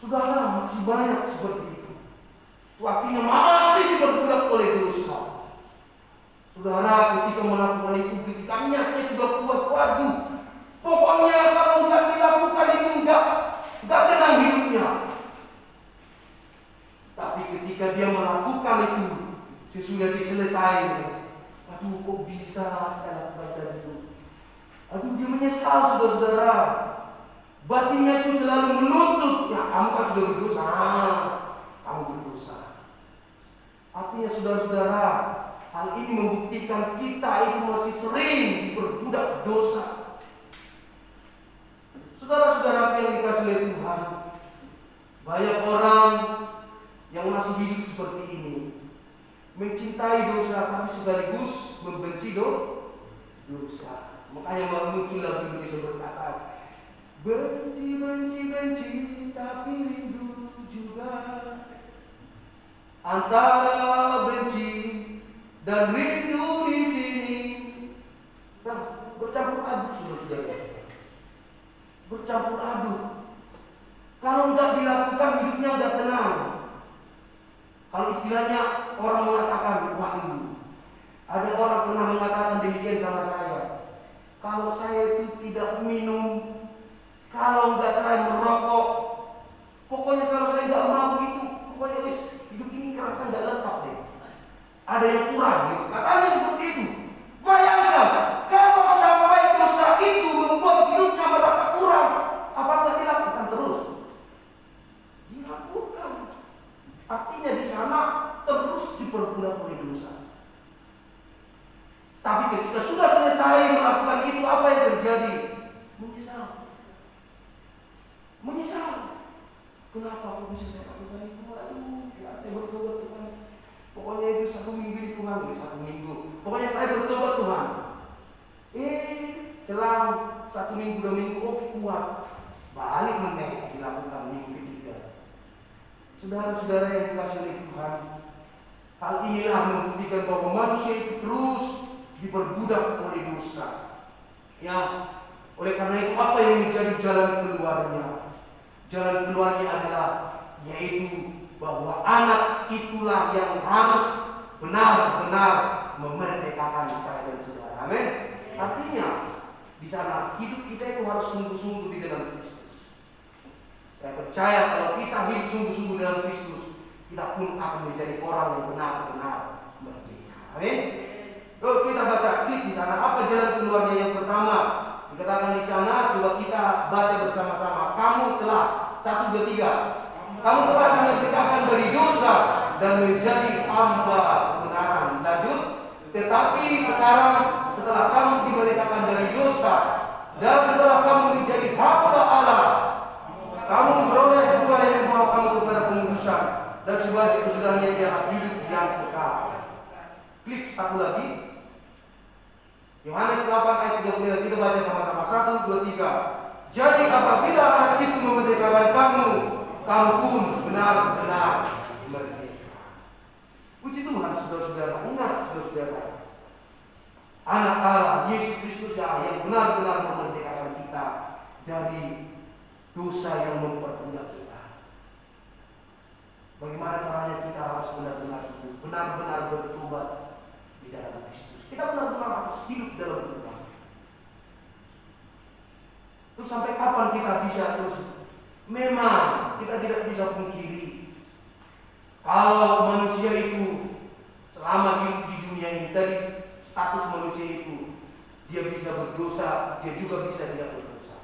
Saudara, masih banyak seperti itu. Itu artinya masih diperbudak oleh dosa. Saudara, ketika melakukan itu, ketika niatnya sudah kuat, waduh, pokoknya kalau nggak dilakukan itu nggak tenang hidupnya. Tapi ketika dia melakukan itu, sesudah diselesaikan, aduh kok bisa saya lakukan itu. Aduh dia menyesal saudara-saudara. Batinnya itu selalu menuntut, ya kamu kan sudah berdosa, kamu berdosa. Artinya saudara-saudara, hal ini membuktikan kita itu masih sering diperbudak dosa. Saudara-saudara yang dikasihi oleh Tuhan, banyak orang yang masih hidup seperti ini, mencintai dosa tapi sekaligus membenci dosa. Makanya muncul lagi Indonesia berkata, Benci, benci, benci, tapi rindu juga. Antara benci dan rindu di sini, nah, bercampur aduk saudara-saudara. Bercampur aduk. Kalau nggak dilakukan hidupnya nggak tenang. Kalau istilahnya orang mengatakan, waduh, ada orang pernah mengatakan demikian sama saya. Kalau saya itu tidak minum, kalau nggak saya merokok, pokoknya kalau saya nggak mabuk itu, pokoknya hidup ini kerasa nggak lengkap deh. Ada yang kurang gitu. Katanya seperti itu. Bayangkan kalau sampai dosa itu membuat hidupnya merasa kurang, apa nggak dilakukan terus? Dilakukan. Artinya di sana terus diperbudak oleh dosa. Tapi ketika sudah selesai melakukan itu, apa yang terjadi? Menyesal. Menyesal. Kenapa aku bisa saya lakukan itu? Aduh, ya, saya bertobat Tuhan. Pokoknya itu 1 minggu di Tuhan, 1 minggu. Pokoknya saya bertobat Tuhan. Selang 1 minggu, 2 minggu, oke kuat. Balik meneh dilakukan minggu ketiga. Saudara-saudara yang dikasihi oleh Tuhan, hal inilah membuktikan bahwa manusia itu terus diperbudak oleh dosa. Ya, oleh karena itu apa yang menjadi jalan keluarnya? Jalan keluarnya adalah yaitu bahwa anak itulah yang harus benar-benar memerdekakan saya dan saudara. Amin. Artinya di sana hidup kita itu harus sungguh-sungguh di dalam Kristus. Saya percaya kalau kita hidup sungguh-sungguh dalam Kristus, kita pun akan menjadi orang yang benar-benar merdeka. Amin. Lalu kita baca klik di sana apa jalan keluarnya yang pertama. Dikatakan di sana, coba kita baca bersama-sama. Kamu telah 1, 2, 3. Kamu telah dimerdekakan dari dosa dan menjadi hamba kebenaran. Lanjut. Tetapi sekarang setelah kamu dimerdekakan dari dosa dan setelah kamu menjadi hamba Allah, kamu memperoleh kedua yang membawa kamu kepada pengudusan dan sebagai kesudahnya dia hidup yang kekal. Klik satu lagi. Yohanes 8 ayat 39, kita baca sama-sama. 1, 2, 3. Jadi apabila anak itu memerdekakan kamu, kamu pun benar-benar merdeka. Puji Tuhan, saudara-saudara. Ingat, saudara-saudara, anak Allah, Yesus Kristus yang benar-benar memerdekakan kita dari dosa yang memperbudak kita. Bagaimana caranya kita harus benar-benar hidup, benar-benar bertobat di dalam Kristus. Kita benar-benar harus hidup dalam Tuhan. Terus sampai kapan kita bisa terus? Memang kita tidak bisa pungkiri kalau manusia itu selama hidup di dunia ini, dari status manusia itu, dia bisa berdosa, dia juga bisa tidak berdosa.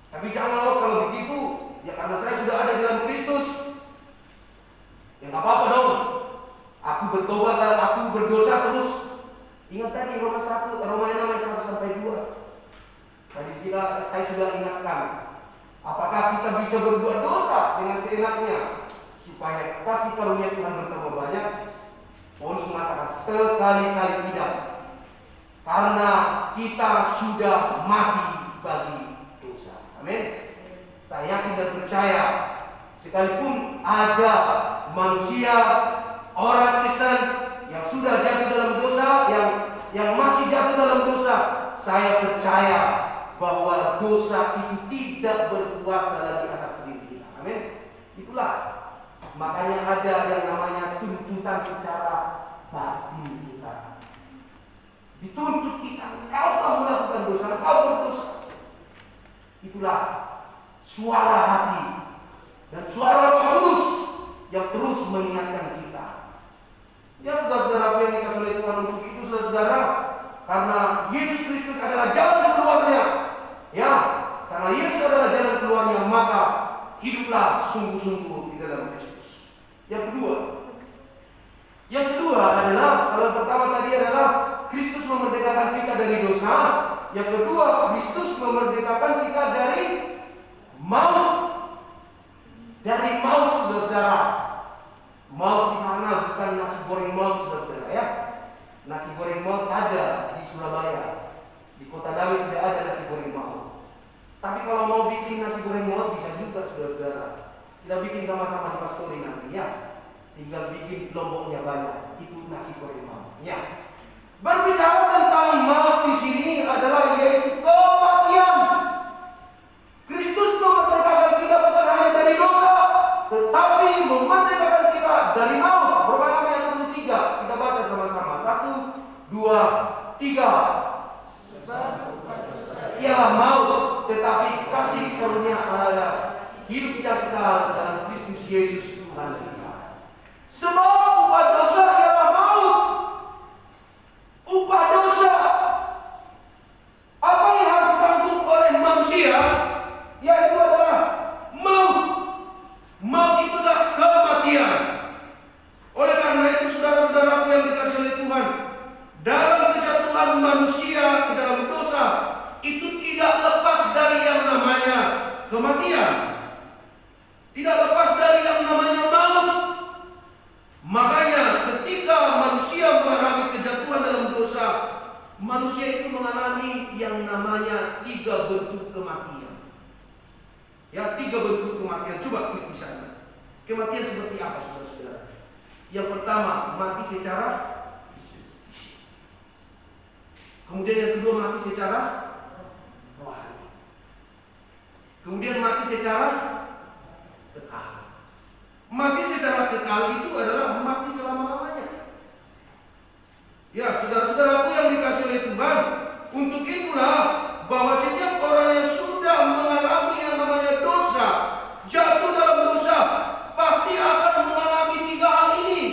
Tapi janganlah kalau begitu, ya karena saya sudah ada dalam Kristus, ya nggak apa-apa dong. Aku bertobat, aku berdosa terus. Ingat tadi Roma 6 ayat 1 sampai 2. Tadi saya sudah ingatkan. Apakah kita bisa berbuat dosa dengan seenaknya supaya kasih karunia Tuhan bertambah banyak? Paulus mengatakan sekali-kali tidak. Karena kita sudah mati bagi dosa. Amin. Saya yakin dan percaya sekalipun ada manusia, orang Kristen yang sudah jatuh dalam dosa, yang masih jatuh dalam dosa, saya percaya bahwa dosa itu tidak berkuasa lagi atas diri kita. Amin. Itulah makanya ada yang namanya tuntutan secara batin kita. Dituntut kita, kau telah melakukan dosa, kau berdosa. Itulah suara hati dan suara Roh Kudus yang terus mengingatkan kita. Ya saudara-saudara yang dikasihi oleh Tuhan, untuk itu saudara, karena Yesus Kristus adalah jalan keluarnya. Ya, karena Yesus adalah jalan keluarnya, maka hiduplah sungguh-sungguh di dalam Kristus. Yang kedua adalah, kalau pertama tadi adalah Kristus memerdekakan kita dari dosa. Yang kedua, Kristus memerdekakan kita dari maut. Dari maut, saudara-saudara. Maut di sana bukan nasi goreng maut, saudara-saudara ya. Nasi goreng maut ada di Surabaya. Di Kota Damai tidak ada nasi goreng maut. Tapi kalau mau bikin nasi goreng maut bisa juga, saudara-saudara. Kita bikin sama-sama di pastori nanti ya. Tinggal bikin lomboknya banyak. Itu nasi goreng maut. Ya. Berbicara tentang maut di sini adalah yaitu kematian. Kristus memerdekakan kita bukan hanya dari dosa, tetapi memerdekakan kita dari maut. Roma 6 ayat 23. Kita baca sama-sama. 1, 2, 3. Ialah maut, tetapi kasih karunia Allah hidup yang kekal dalam Kristus Yesus Tuhan kita. Sebab upah dosa ialah maut. Upah dosa. Apa yang harus ditanggung oleh manusia? Yaitu adalah maut. Maut itu adalah kematian. Oleh karena itu, saudara-saudaraku yang dikasihi oleh Tuhan, dalam kejatuhan manusia ke dalam dosa, itu tidak lepas dari yang namanya kematian. Tidak lepas dari yang namanya maut. Makanya ketika manusia mengalami kejatuhan dalam dosa, manusia itu mengalami yang namanya 3 bentuk kematian. Ya, 3 bentuk kematian. Coba klik di sana. Kematian seperti apa, saudara-saudara? Yang pertama, mati secara fisik. Kemudian yang kedua, mati secara rohani. Kemudian mati secara kekal. Mati secara kekal itu adalah mati selama-lamanya. Ya, saudara-saudaraku yang dikasihi oleh Tuhan, untuk itulah bahwa setiap orang yang sudah mengalami yang namanya dosa, jatuh dalam dosa, pasti akan mengalami 3 hal ini.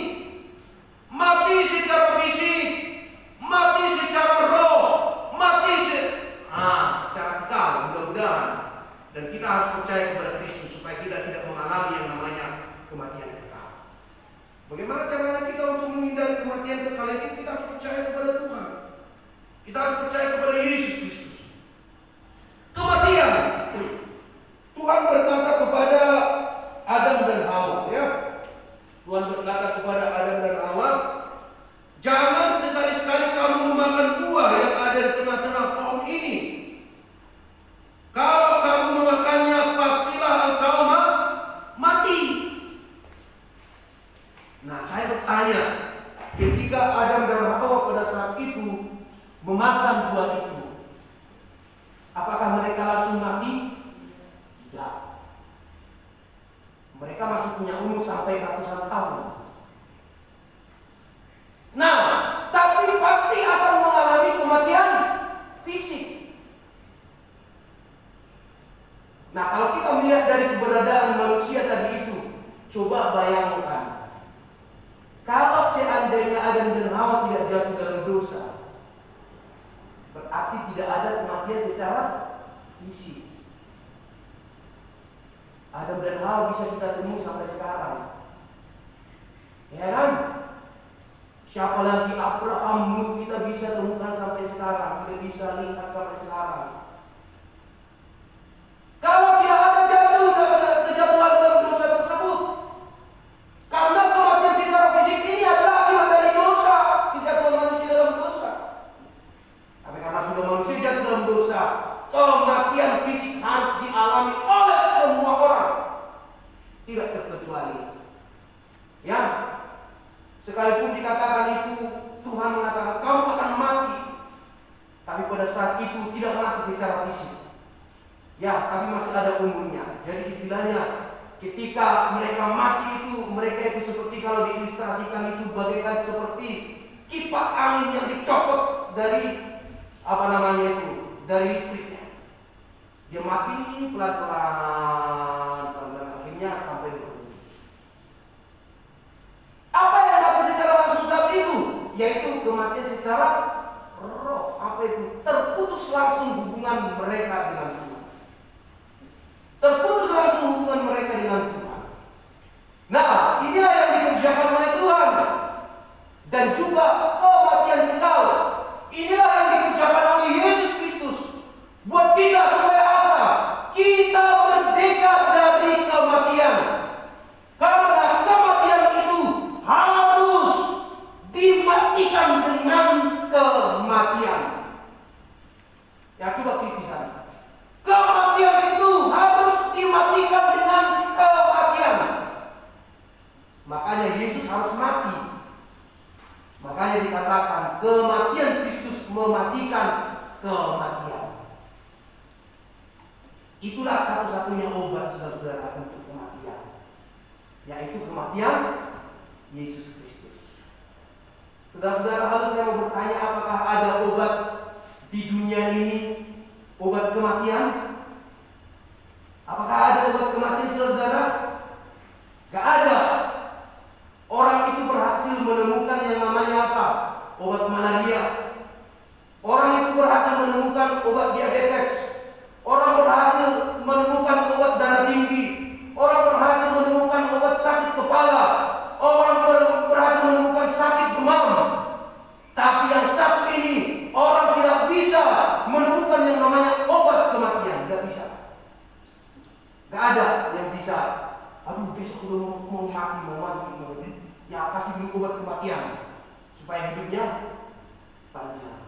Mati secara fisik, mati secara roh, mati secara kekal, mudah-mudahan. Dan kita harus percaya kepada Kristus supaya kita tidak mengalami yang namanya kematian kekal. Bagaimana caranya kita untuk menghindari kematian kekal ini? Kita harus percaya kepada Tuhan. Kita harus percaya kepada Yesus Kristus. Kematian. Tuhan berkata kepada Adam dan Hawa, ya. Tuhan berkata kepada Adam dan Hawa, jangan sekali-sekali kamu memakan buah yang ada di tengah-tengah pohon ini. Kalau kamu memakannya, pastilah engkau mati. Nah, saya bertanya, ketika Adam dan Hawa pada saat itu memakan buah itu, apakah mereka langsung mati? Tidak. Mereka masih punya umur sampai ratusan tahun. Nah, tapi pasti akan mengalami kematian fisik. Nah, kalau kita melihat dari keberadaan manusia tadi itu, coba bayangkan, kalau seandainya Adam dan Hawa tidak jatuh dalam dosa, berarti tidak ada kematian secara fisik. Adam dan Hawa bisa kita temui sampai sekarang. Ya kan? Siapa lagi Abraham, Lut kita bisa temukan sampai sekarang, kita bisa lihat sampai sekarang. Kalau tidak ada kejatuhan dalam dosa tersebut, karena kematian secara fisik ini adalah akibat dari dosa, kejatuhan manusia dalam dosa. Tapi karena sudah manusia jatuh dalam dosa, kematian fisik harus dialami oleh semua orang, tidak terkecuali. Ya, sekalipun dikatakan itu, Tuhan mengatakan kamu akan mati, tapi pada saat itu tidak mati secara fisik. Ya, tapi masih ada umurnya. Jadi istilahnya, ketika mereka mati itu, mereka itu seperti kalau diilustrasikan itu bagaikan seperti kipas angin yang dicopot dari dari listriknya. Dia mati pelan-pelan, akhirnya sampai berhenti. Apa yang mati secara langsung saat itu? Yaitu kematian secara roh. Apa itu? Terputus langsung hubungan mereka dengan Tuhan. Terputus langsung hubungan mereka dengan Tuhan. Nah, inilah yang dikerjakan oleh Tuhan. Dan juga kematian kekal. Inilah yang dikerjakan oleh Yesus Kristus. Buat kita supaya apa? Kita satu-satunya obat saudara-saudara untuk kematian, yaitu kematian Yesus Kristus. Saudara-saudara, lalu saya mau bertanya, apakah ada obat di dunia ini, obat kematian? Apakah ada obat kematian, saudara-saudara? Gak ada. Orang itu berhasil menemukan yang namanya apa? Obat malaria. Orang itu berhasil menemukan obat diabetes. Orang berhasil menemukan obat darah tinggi. Orang berhasil menemukan obat sakit kepala. Orang berhasil menemukan sakit demam. Tapi yang satu ini, orang tidak bisa menemukan yang namanya obat kematian. Tidak bisa. Gak ada yang bisa. Aduh, besok udah mau mati. Ya, kasih dulu obat kematian supaya hidupnya panjang.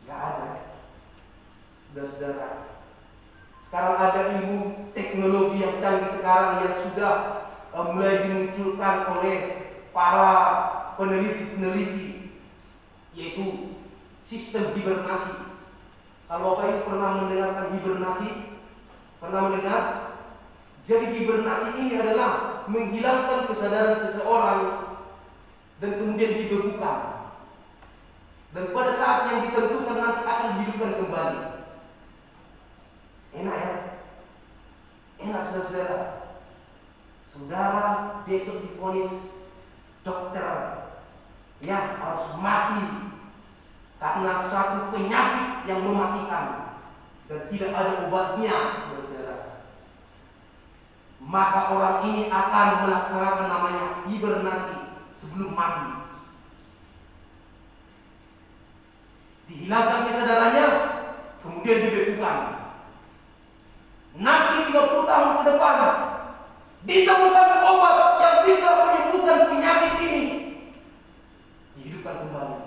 Gak ada. Saudara-saudara, sekarang ada ilmu teknologi yang canggih sekarang yang sudah mulai dimunculkan oleh para peneliti-peneliti, yaitu sistem hibernasi. Kalau Bapak Ibu pernah mendengarkan hibernasi? Pernah mendengar? Jadi hibernasi ini adalah menghilangkan kesadaran seseorang dan kemudian dibekukan. Dan pada saat yang ditentukan nanti akan dihidupkan kembali. Enak ya? Enak, saudara-saudara. Saudara besok divonis dokter ya harus mati karena suatu penyakit yang mematikan dan tidak ada obatnya, saudara. Maka orang ini akan melaksanakan namanya hibernasi sebelum mati. Dihilangkan kesadarannya, kemudian dibekukan. Nanti 30 tahun ke depan ditemukan obat yang bisa menyembuhkan penyakit ini. Dihidupkan kembali.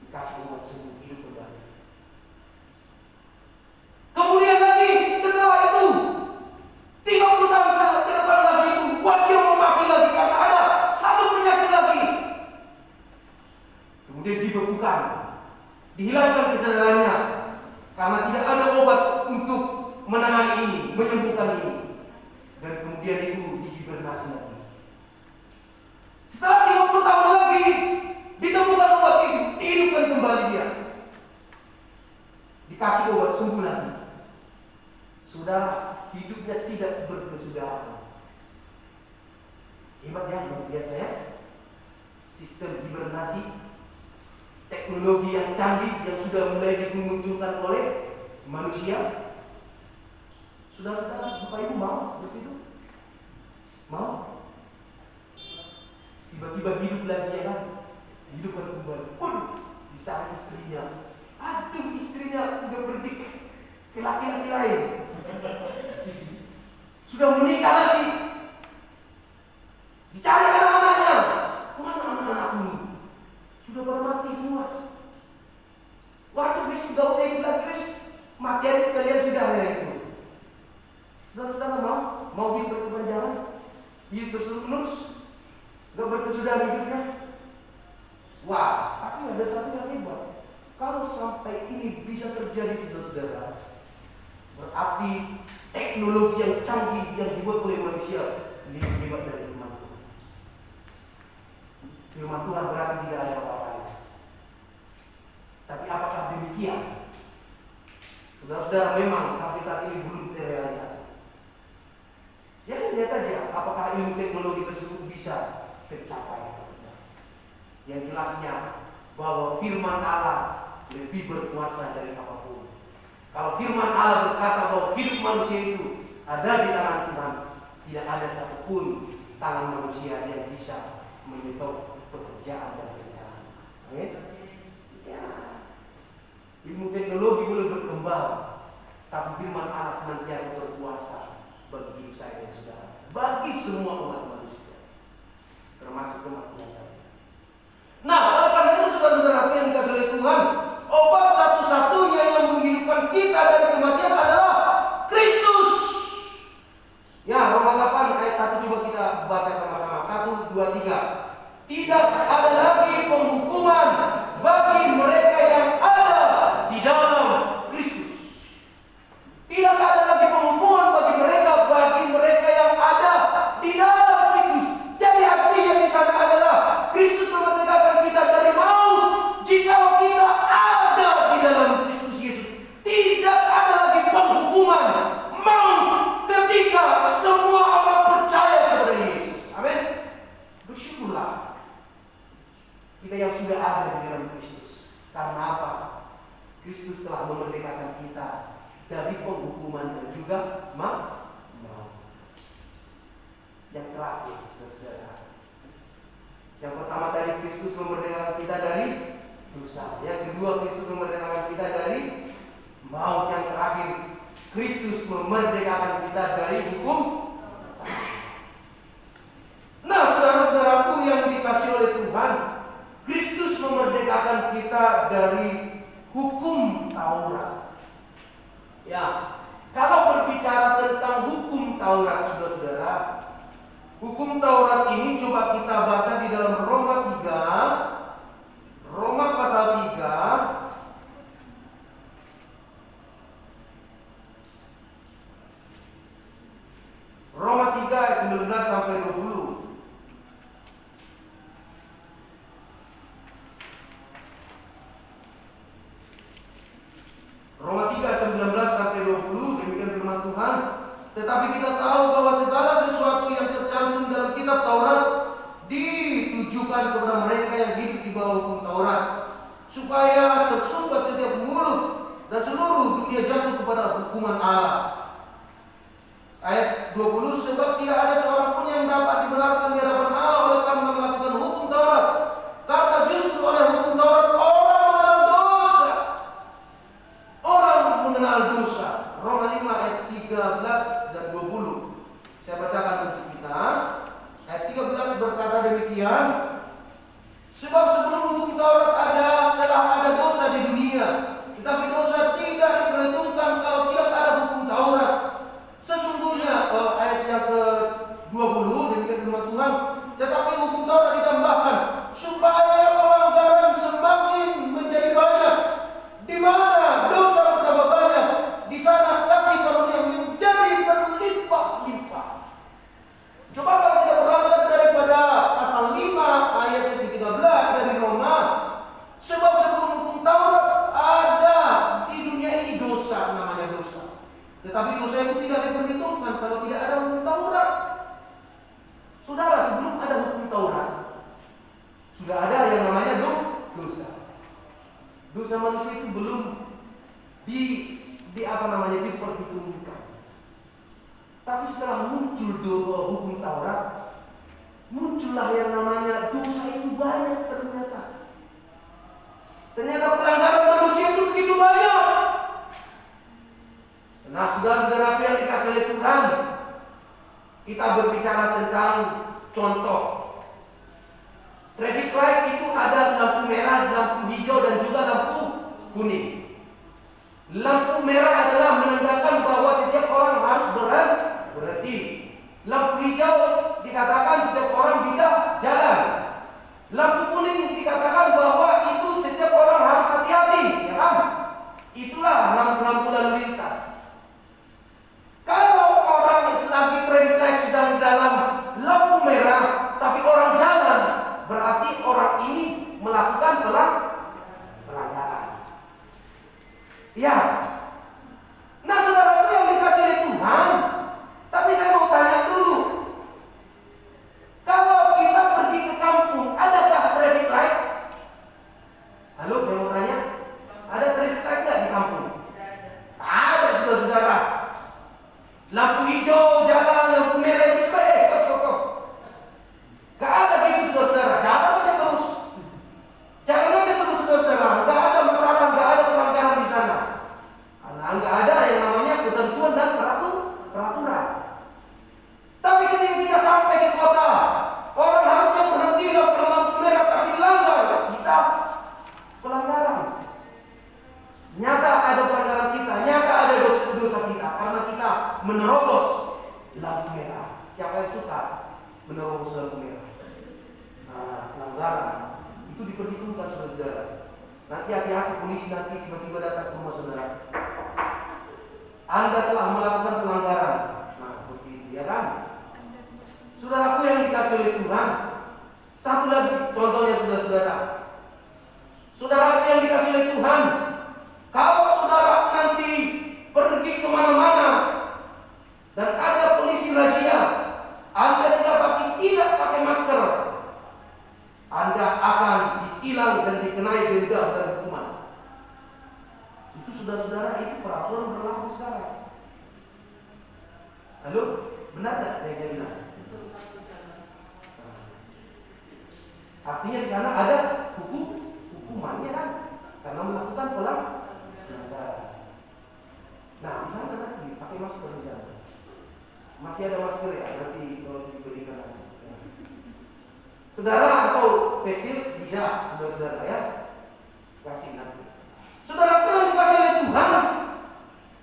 Dikasih obat sembuh, hidup kembali. Kemudian lagi setelah itu 30 tahun ke depan lagi itu buat dia memaki lagi karena ada satu penyakit lagi. Kemudian dibekukan, dihilangkan kesadarannya karena tidak ada obat untuk menangani ini, menyembuhkan ini. Dan kemudian itu dihibernasi lagi. Setelah 30 tahun lagi ditemukan obat itu, dihidupkan kembali dia. Dikasih obat sembuh lagi. Saudara, hidupnya tidak berkesudahan. Hebat ya, luar biasa ya. Sistem hibernasi, teknologi yang canggih yang sudah mulai dimunculkan oleh manusia. Saudara-saudara, Bapak Ibu mau begitu? Mau? Tiba-tiba hidup lagi ya kan? Hidupkan kembali. Waduh, dicari istrinya. Aduh, istrinya udah pergi ke laki-laki lain. Sudah menikah lagi. Dicari anak-anaknya. Mana anak-anakmu? Sudah pada mati semua. Waduh, besok gak usah ikut lagi, guys. Mati aja sekalian sudah ya itu. Saudara-saudara mau hidup berkepanjangan? Hidup terus-menerus? Gak berkesudahan hidupnya? Wah, tapi ada satu yang hebat. Kalau sampai ini bisa terjadi, saudara-saudara, berarti teknologi yang canggih yang dibuat oleh manusia lebih hebat dari firman Tuhan. Firman Tuhan berarti tidak ada apa-apa. Tapi apakah demikian? Saudara-saudara, memang sampai saat ini belum terrealisasi. Ya, lihat aja apakah ilmu teknologi tersebut bisa tercapai. Yang jelasnya bahwa firman Allah lebih berkuasa dari apapun. Kalau firman Allah berkata bahwa hidup manusia itu ada di tangan Tuhan, tidak ada satupun tangan manusia yang bisa menyetop pekerjaan dan rencana. Amin. Ya. Ilmu teknologi boleh berkembang, tapi firman Allah senantiasa berkuasa bagi hidup saya dan saudara, bagi semua umat manusia, termasuk kematian. Nah, oleh karena itu saudara-saudaraku yang dikasihi oleh Tuhan, obat satu-satunya yang menghidupkan kita dari kematian adalah Kristus. Ya, Roma 8 ayat 1 coba kita baca sama-sama. 1, 2, 3. Tidak ada lagi penghukuman bagi mereka yang ada di dalam Kristus. Tidak ada lagi penghukuman memerdekakan kita dari dosa. Yang kedua, Kristus memerdekakan kita dari maut. Yang terakhir, Kristus memerdekakan kita dari hukum. Nah, saudara-saudaraku yang dikasihi oleh Tuhan, Kristus memerdekakan kita dari hukum Taurat. Ya, kalau berbicara tentang hukum Taurat, saudara-saudara, hukum Taurat ini coba kita baca di dalam Roma 3, Roma pasal 3, Roma 3 ayat 19 sampai 20. Roma 3 ayat 19 sampai 20, demikian firman Tuhan. Tetapi kita tahu bahwa segala sesuatu yang tercantum dalam kitab Taurat ditujukan kepada mereka yang hidup di bawah hukum Taurat, supaya tersumbat setiap mulut dan seluruh dunia jatuh kepada hukuman Allah. Ayat 20, sebab tidak ada seorang pun yang dapat dibenarkan di hadapan Allah oleh karena melakukan hukum Taurat, karena justru oleh hukum Taurat orang mengenal dosa. Roma 5 ayat 13 dan 20. Saya bacakan untuk kita. Ayat 13 berkata demikian, sebab sebelum hukum Taurat telah ada dosa di dunia, tetapi dosa tidak diperhitungkan kalau tidak ada hukum Taurat. Sesungguhnya ayat yang ke-20 demikian firman Tuhan, tetapi hukum Taurat ditambahkan supaya pelanggaran semakin menjadi banyak. Di mana dosa bertambah banyak, di sana kasih karunia menjadi berlimpah-limpah. Coba kalau kita berangkat daripada pasal 5 ayat yang ke-13 dari Roma, sebab sebelum hukum Taurat ada di dunia ini dosa, namanya dosa. Tetapi dosa itu tidak diperhitungkan kalau tidak ada hukum Taurat. Saudara, sebelum ada hukum Taurat, sudah ada yang namanya dosa. Dosa manusia itu belum diperhitungkan. Tapi setelah muncul hukum Taurat, muncullah yang namanya dosa itu banyak ternyata. Ternyata pelanggaran manusia itu begitu banyak. Nah, saudara-saudara yang dikasihi oleh Tuhan, kita berbicara tentang contoh. Traffic light itu ada lampu merah, lampu hijau, dan juga lampu kuning. Lampu merah adalah menandakan bahwa setiap orang harus berhenti. Lampu hijau dikatakan setiap orang bisa jalan. Lampu kuning dikatakan bahwa itu setiap orang harus hati-hati, ya kan? Itulah lampu-lampu lalu lintas. Kalau orang selagi traffic light sedang dalam lampu merah, tapi orang jalan, berarti orang ini melakukan pelanggaran. Ya. Nah, saudara itu yang dikasih oleh Tuhan. Tapi saya mau tanya dulu. Kalau kita pergi ke kampung, adakah traffic light? Halo, saya mau tanya. Ada traffic light nggak di kampung? Ada, saudara-saudara. Lampu hijau jalan, lampu merah itu stop. Gak ada gitu, saudara-saudara. Jalan aja terus. Jalan aja terus, saudara-saudara. Gak ada masalah, gak ada pelanggaran di sana. Karena gak ada yang namanya ketentuan dan peraturan. Tapi ketika kita sampai ke kota, orang harusnya berhenti karena lampu merah, tapi dilanggar. Kita pelanggaran. Nyata ada pelanggaran kita, nyata ada dosa kita, karena kita menerobos lampu merah. Siapa yang suka menerobos lampu merah? Nah, pelanggaran itu diperhitungkan, saudara. Nanti hati-hati, polisi nanti tiba-tiba datang ke rumah saudara. Anda telah melakukan pelanggaran. Nah, seperti itu, ya kan? Saudaraku yang dikasih oleh Tuhan, satu lagi contohnya, saudara-saudara. Saudaraku yang dikasih oleh Tuhan, kalau saudara nanti pergi kemana-mana dan ada polisi razia, Anda tidak pakai masker, Anda akan ditilang dan dikenai denda dan hukuman. Itu saudara-saudara, itu peraturan berlaku sekarang. Halo, benar tak yang saya bilang? Artinya di sana ada hukumannya kan, karena melakukan pelanggaran. Nah, di sana nanti pakai masker di sana. Masih ada masker ya, berarti kalau diberikan nanti. Saudara atau facial bisa, saudara ya, kasih nanti. Saudara itu yang dikasih oleh Tuhan.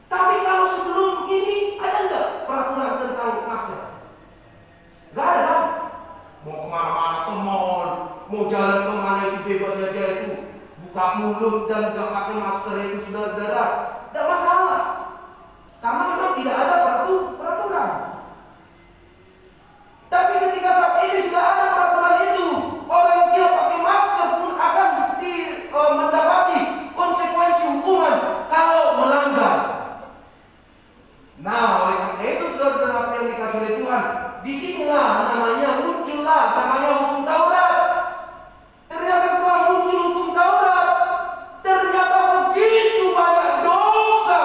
Tapi kalau sebelum ini ada nggak peraturan tentang masker? Nggak ada kan? Mau kemana-mana ke mall, mau jalan kemana itu bebas saja itu, buka mulut dan nggak pakai masker itu saudara-saudara, tidak masalah. Karena memang tidak ada peraturan. Tapi ketika saat ini sudah ada peraturan itu, orang yang tidak pakai masker pun akan mendapati konsekuensi hukuman kalau melanggar. Nah, oleh karena itu saudara-saudara yang dikasih oleh Tuhan, disinilah muncullah namanya hukum Taurat. Ternyata setelah muncul hukum Taurat, ternyata begitu banyak dosa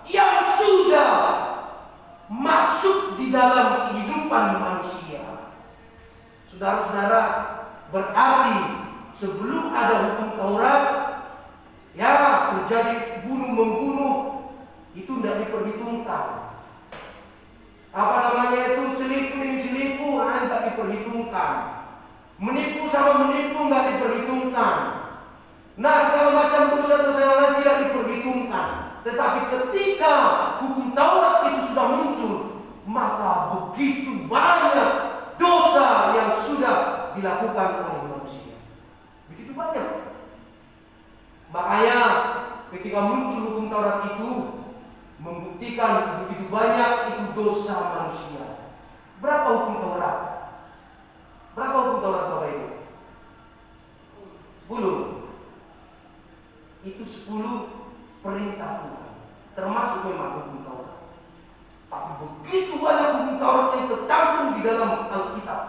yang sudah masuk di dalam kehidupan manusia. Saudara-saudara, berarti sebelum ada hukum Taurat, ya terjadi bunuh-membunuh, itu tidak diperhitungkan. Apa namanya itu, selingkuh tidak diperhitungkan. Menipu sama menipu nggak diperhitungkan. Nah, segala macam dosa-dosa yang lain tidak diperhitungkan. Tetapi ketika hukum Taurat itu sudah muncul, maka begitu banyak dosa yang sudah dilakukan oleh manusia. Begitu banyak. Makanya ketika muncul hukum Taurat itu membuktikan begitu banyak itu dosa manusia. Berapa hukum Taurat? Berapa hukum Taurat Bapak Ibu? 10. Itu 10 perintah Tuhan, termasuk memang hukum Taurat. Tapi begitu banyak hukum Taurat yang tercantum di dalam Alkitab.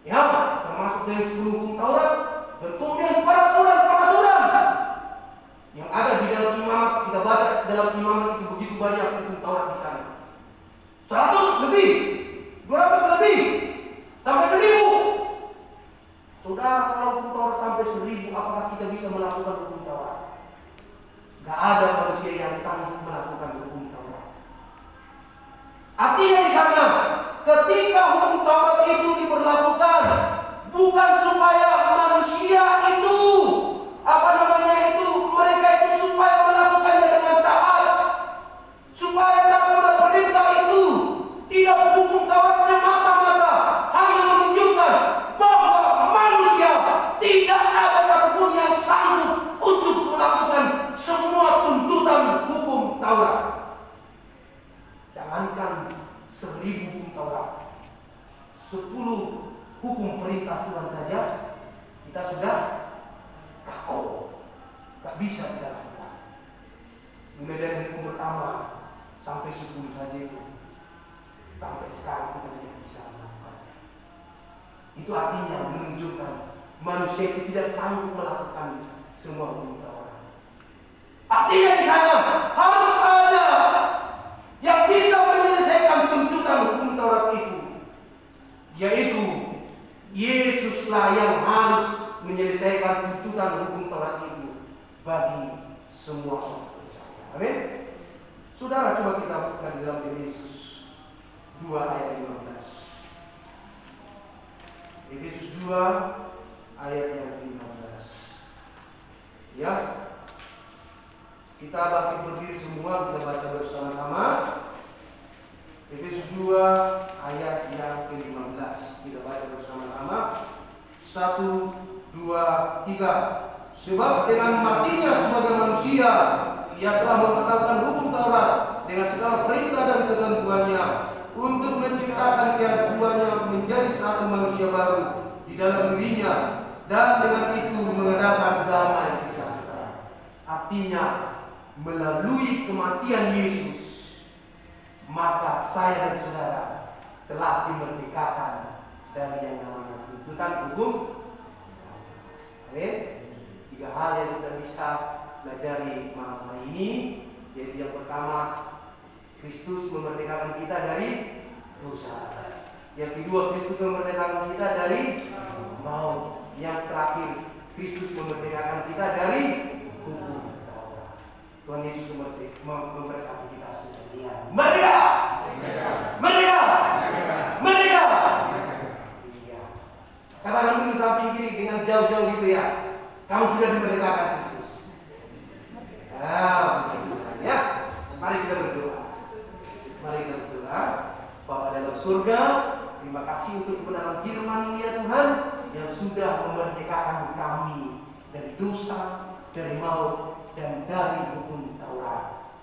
Ya, termasuk dari 10 hukum Taurat, dan kemudian peraturan-peraturan yang ada di dalam imamat. Kita baca dalam imamat itu begitu banyak hukum Taurat di sana. 100 lebih, 200 lebih, sampai 1000. Saudara, kalau hukum Taurat sampai 1000, apakah kita bisa melakukan hukum Taurat? Gak ada manusia yang sanggup melakukan hukum Taurat. Artinya di sana, ketika hukum Taurat itu diberlakukan, bukan supaya manusia itu mereka itu supaya melakukannya dengan taat, supaya taat perintah itu tidak hukum Taurat semata-mata hanya menunjukkan bahwa manusia tidak ada satupun yang sanggup untuk melakukan semua tuntutan hukum Taurat. Jangankan 1000 hukum Taurat, 10 hukum perintah Tuhan saja kita sudah kaku, tak bisa kita lakukan. Mulai dari hukum pertama sampai 10 saja itu, sampai sekarang kita tidak bisa melakukan. Itu artinya menunjukkan manusia itu tidak sanggup melakukan semua hukum Taurat. Artinya di sana harus ada yang bisa menyelesaikan tuntutan hukum Taurat itu, yaitu Yesuslah yang harus menyelesaikan tuntutan hukum Taurat itu bagi semua orang percaya. Amin. Saudara, coba kita buka di dalam Efesus 2 ayat 15. Efesus 2 ayat yang 15. Ya. Kita bangkit berdiri semua, kita baca bersama-sama. Efesus 2 ayat yang ke-15. Kita baca bersama-sama. 1, 2, 3. Sebab dengan matinya sebagai manusia, ia telah membatalkan hukum Taurat dengan segala perintah dan ketentuannya, untuk menciptakan keduanya menjadi satu manusia baru di dalam dirinya, dan dengan itu mengadakan damai sejahtera. Artinya, melalui kematian Yesus, maka saya dan saudara telah dimerdekakan dari yang namanya tuntutan hukum. Amin. 3 hal yang kita bisa pelajari malam hari ini, yaitu yang pertama, Kristus memerdekakan kita dari dosa. Yang kedua, Kristus memerdekakan kita dari maut. Yang terakhir, Kristus memerdekakan kita dari hukum Taurat. Tuhan Yesus memberkati kita sekalian. Merdeka! Merdeka! Merdeka! Iya. Katakan dulu samping kiri dengan jauh-jauh gitu ya. Kamu sudah dimerdekakan Kristus. Ya. Mari kita berdoa. Mari kita berdoa. Bapa dalam surga, terima kasih untuk kebenaran firman-Mu ya Tuhan, yang sudah memerdekakan kami dari dosa, dari maut, dan dari hukum Taurat.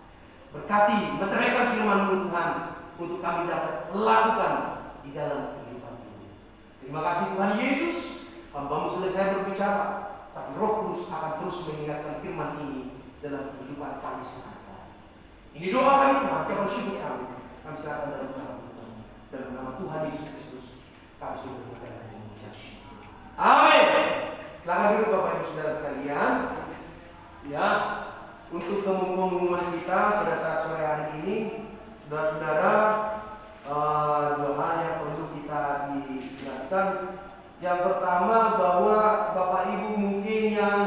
Berkati, meteraikan firman-Mu Tuhan, untuk kami dapat lakukan di dalam kehidupan ini. Terima kasih Tuhan Yesus, hamba-Mu selesai berbicara, tapi Roh Kudus akan terus mengingatkan firman ini dalam kehidupan kami sehari-hari. Ini doa kami Tuhan, ucapan syukur kami. Kami serahkan dalam Tuhan. Dalam nama Tuhan Yesus Kristus, kami sudah berdoa dan mengucap syukur. Amin. Silakan duduk Bapak Ibu Saudara sekalian. Ya, untuk pengumuman kita pada saat sore hari ini, saudara-saudara, dua hal yang perlu kita diingatkan. Yang pertama, bahwa Bapak Ibu mungkin yang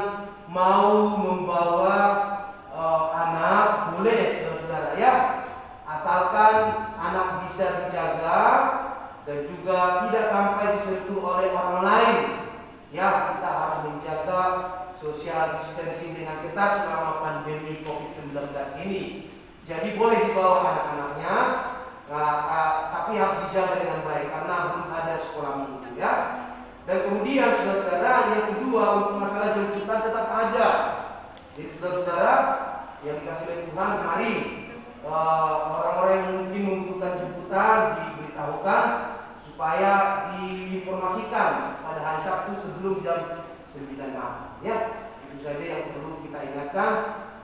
mau membawa anak, boleh saudara-saudara ya, asalkan anak bisa dijaga dan juga tidak sampai disentuh oleh orang lain. Ya, kita harus menjaga social distancing dengan ketat selama pandemi COVID-19 ini. Jadi boleh dibawa anak-anaknya, tapi harus dijaga dengan baik karena belum ada sekolah minggu ya. Dan kemudian saudara-saudara, yang kedua untuk masalah jemputan tetap ada. Jadi saudara-saudara yang dikasih oleh Tuhan, mari orang-orang yang mungkin membutuhkan jemputan diberitahukan supaya diinformasikan pada hari Sabtu sebelum jam 9 malam. Ya, itu saja yang perlu kita ingatkan.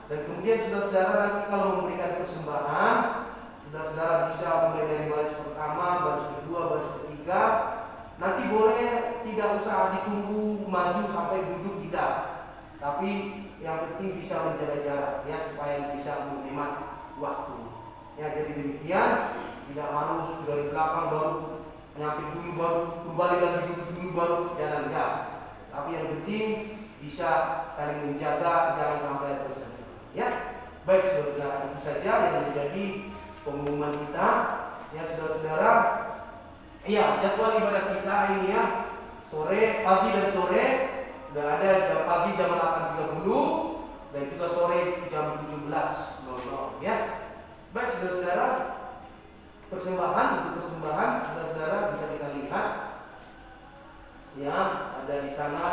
Dan kemudian saudara-saudara nanti kalau memberikan persembahan, saudara-saudara bisa mulai dari baris pertama, baris kedua, baris ketiga. Nanti boleh tidak usah ditunggu maju sampai duduk tidak. Tapi yang penting bisa menjaga jarak ya supaya bisa menghemat waktu. Ya, jadi demikian, tidak harus dari belakang baru menyamping dulu baru kembali lagi dulu baru jalan ya. Tapi yang penting bisa saling menjaga, jangan sampai tersentuh. Ya, baik saudara, itu saja yang menjadi pengumuman kita. Ya saudara-saudara, iya jadwal ibadah kita ini ya, sore, pagi dan sore sudah ada jam pagi jam 8.30 dan juga sore jam 17.00 ya. Baik saudara-saudara, persembahan saudara-saudara bisa kita lihat ya, ada di sana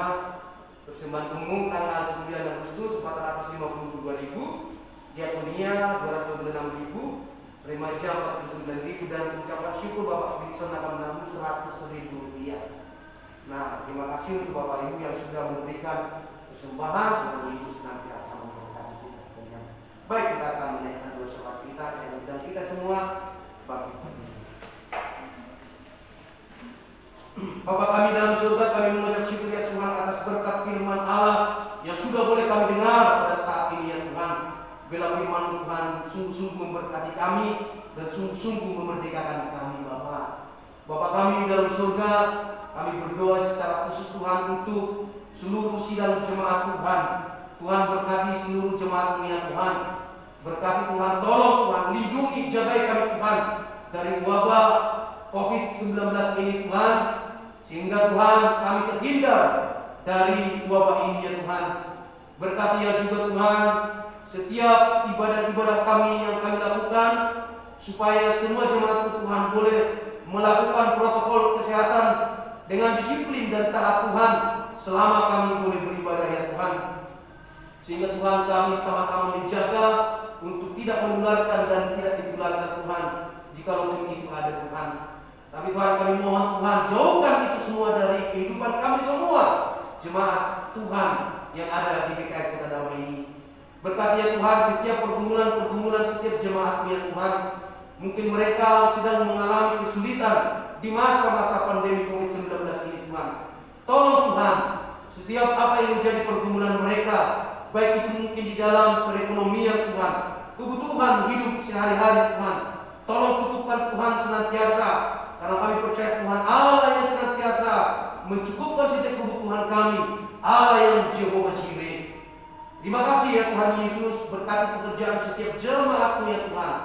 persembahan umum tanggal 9 Agustus 452.000, diakonia 226.000, remaja 49.000 dan ucapan syukur Bapak Wilson akan menanggung 100.000 rupiah. Nah, terima kasih untuk Bapak Ibu yang sudah memberikan persembahan. Tuhan Yesus senantiasa memberkati kita sekalian. Baik, kita akan menaikkan doa syafaat kita. Saya undang kita semua bagi Bapa kami dalam surga, kami mengucap syukur ya Tuhan atas berkat firman Allah yang sudah boleh kami dengar pada saat ini ya Tuhan. Bila firman Tuhan sungguh-sungguh memberkati kami dan sungguh-sungguh memerdekakan kami Bapa. Bapa kami di dalam surga, kami berdoa secara khusus Tuhan untuk seluruh sidang jemaat Tuhan. Tuhan berkati seluruh jemaat-Mu ya Tuhan. Berkati Tuhan, tolong Tuhan, lindungi, jagai kami Tuhan dari wabah COVID-19 ini Tuhan. Sehingga Tuhan kami terhindar dari wabah ini ya Tuhan. Berkati ya juga Tuhan setiap ibadah-ibadah kami yang kami lakukan, supaya semua jemaat Tuhan boleh melakukan protokol kesehatan dengan disiplin dan taat Tuhan selama kami boleh beribadah ya Tuhan. Sehingga Tuhan kami sama-sama menjaga untuk tidak menularkan dan tidak ditularkan Tuhan jikalau itu ada Tuhan. Tapi Tuhan kami mohon Tuhan jauhkan itu semua dari kehidupan kami semua jemaat Tuhan yang ada di GKI Kota Damai ini. Berkati ya Tuhan setiap pergumulan setiap jemaat ya Tuhan. Mungkin mereka sedang mengalami kesulitan di masa-masa pandemi COVID-19 ini Tuhan. Tolong Tuhan setiap apa yang menjadi pergumulan mereka, baik itu mungkin di dalam perekonomian Tuhan, kebutuhan hidup sehari-hari Tuhan. Tolong cukupkan Tuhan senantiasa, karena kami percaya Tuhan Yesus, berkati pekerjaan setiap jemaat-Mu ya Tuhan.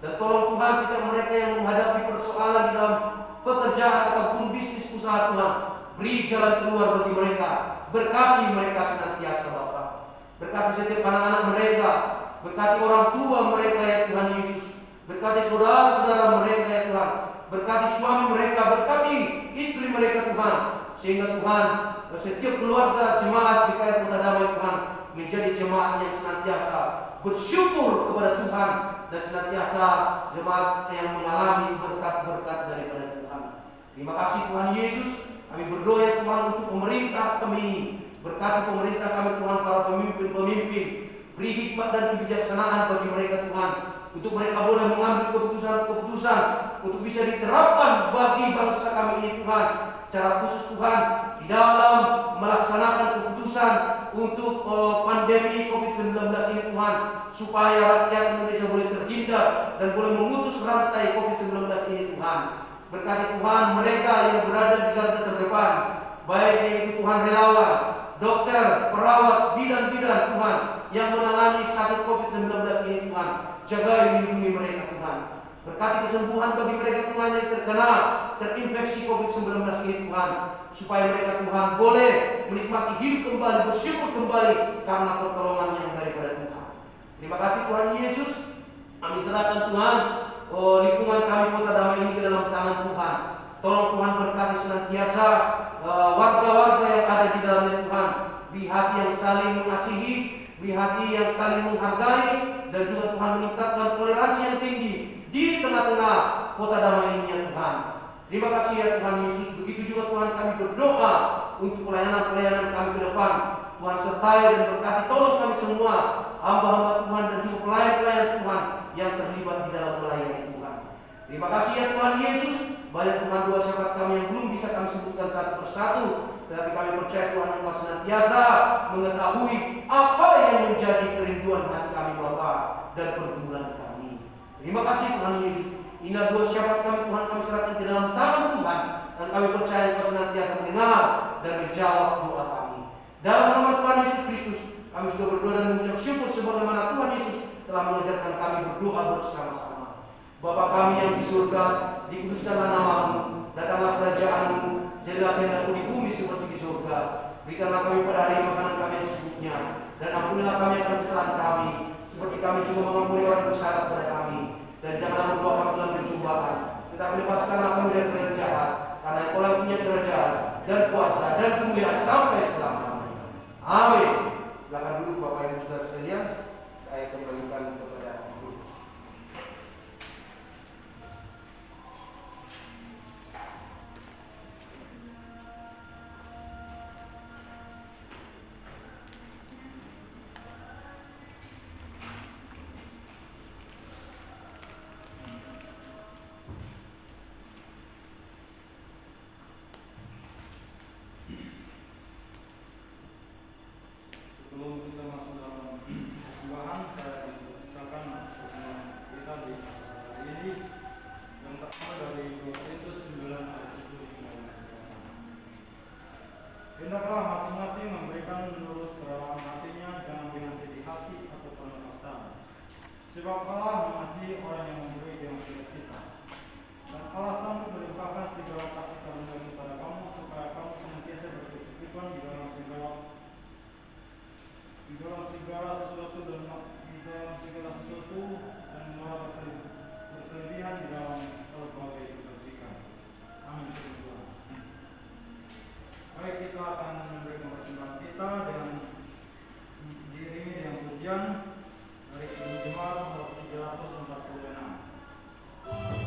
Dan tolong Tuhan setiap mereka yang menghadapi persoalan di dalam pekerjaan ataupun bisnis usaha Tuhan, beri jalan keluar bagi mereka. Berkati mereka senantiasa Bapa. Berkati setiap anak-anak mereka, berkati orang tua mereka ya Tuhan Yesus. Berkati saudara-saudara mereka ya Tuhan. Berkati suami mereka, berkati istri mereka Tuhan. Sehingga Tuhan, setiap keluarga jemaat di KR Kota Damai Tuhan menjadi jemaat yang senantiasa bersyukur kepada Tuhan dan senantiasa jemaat yang mengalami berkat-berkat daripada Tuhan. Terima kasih Tuhan Yesus. Kami berdoa ya Tuhan untuk pemerintah kami. Berkati pemerintah kami Tuhan, para pemimpin-pemimpin. Beri hikmat dan kebijaksanaan bagi mereka Tuhan, untuk mereka boleh mengambil keputusan-keputusan untuk bisa diterapkan bagi bangsa kami ini Tuhan. Secara khusus Tuhan, di dalam melaksanakan keputusan untuk pandemi COVID-19 ini Tuhan, supaya rakyat Indonesia boleh terhindar dan boleh memutus rantai COVID-19 ini Tuhan. Berkati Tuhan mereka yang berada di garda terdepan, baik yaitu Tuhan relawan, dokter, perawat, bidan-bidan Tuhan yang menangani sakit COVID-19 ini Tuhan. Jaga dan lindungi mereka Tuhan. Berkati kesembuhan bagi mereka Tuhan yang terkena terinfeksi COVID-19 ini Tuhan, supaya mereka Tuhan boleh menikmati hidup kembali, bersyukur kembali karena pertolongan yang daripada Tuhan. Terima kasih Tuhan Yesus. Kami serahkan Tuhan lingkungan kami Kota Damai ini ke dalam tangan Tuhan. Tolong Tuhan berkati senantiasa warga-warga yang ada di dalamnya Tuhan. Beri hati yang saling mengasihi, beri hati yang saling menghargai, dan juga Tuhan meningkatkan toleransi yang tinggi di tengah-tengah Kota Damai ini ya Tuhan. Terima kasih ya Tuhan Yesus. Begitu juga Tuhan kami berdoa untuk pelayanan-pelayanan kami ke depan. Tuhan sertai dan berkati, tolong kami semua, hamba-hamba Tuhan dan juga pelayan-pelayan Tuhan yang terlibat di dalam melayani Tuhan. Terima kasih ya Tuhan Yesus. Banyak Tuhan doa syafaat kami yang belum bisa kami sebutkan satu persatu, tetapi kami percaya Tuhan Engkau senantiasa mengetahui apa yang menjadi kerinduan hati kami Bapa dan pergumulan kami. Terima kasih Tuhan Yesus. Inilah doa syafaat kami Tuhan, kami serahkan ke dalam tangan Tuhan, dan kami percaya Engkau senantiasa mendengar dan menjawab doa kami. Dalam nama Tuhan Yesus Kristus, kami sudah berdoa dan mengucap syukur sebagaimana Tuhan Yesus telah mengajarkan kami berdoa bersama-sama. Bapa kami yang di surga, dikuduskanlah nama-Mu, datanglah kerajaan-Mu, jadilah kehendak-Mu di bumi seperti di surga. Berikanlah kami pada hari makanan kami yang secukupnya, dan ampunilah kami akan kesalahan kami, seperti kami juga mengampuni orang bersalah kepada kami. Dan janganlah membawa kami dalam pencobaan, tetapi lepaskanlah kami dari yang jahat, karena Engkau yang punya kerajaan dan kuasa dan kemuliaan sampai selama-lamanya. Amin. Silakan duduk Bapak Ibu Saudara sekalian, saya kembalikan kepada Ibu. Sebelum kita masuk dalam persembahan, saya ucapkan persembahan kita di hari ini yang pertama dari 2 Korintus 9 ayat 7 hingga 8. Hendaklah masing-masing memberikan menurut kerawan hatinya, jangan dengan sedih hati atau penuh paksaan. Sebab Allah mengasihi orang yang memberi dengan sukacita. Dan Allah sanggup melimpahkan segala kasih karunia kepada kamu, supaya kamu senantiasa berkecukupan di dalam segala sesuatu dan malah berkelebihan di dalam berbagai kebajikan. Amin. Baik, kita akan memberikan persembahan kita dengan diiringi dengan pujian dari jemaat nomor 346. Amin.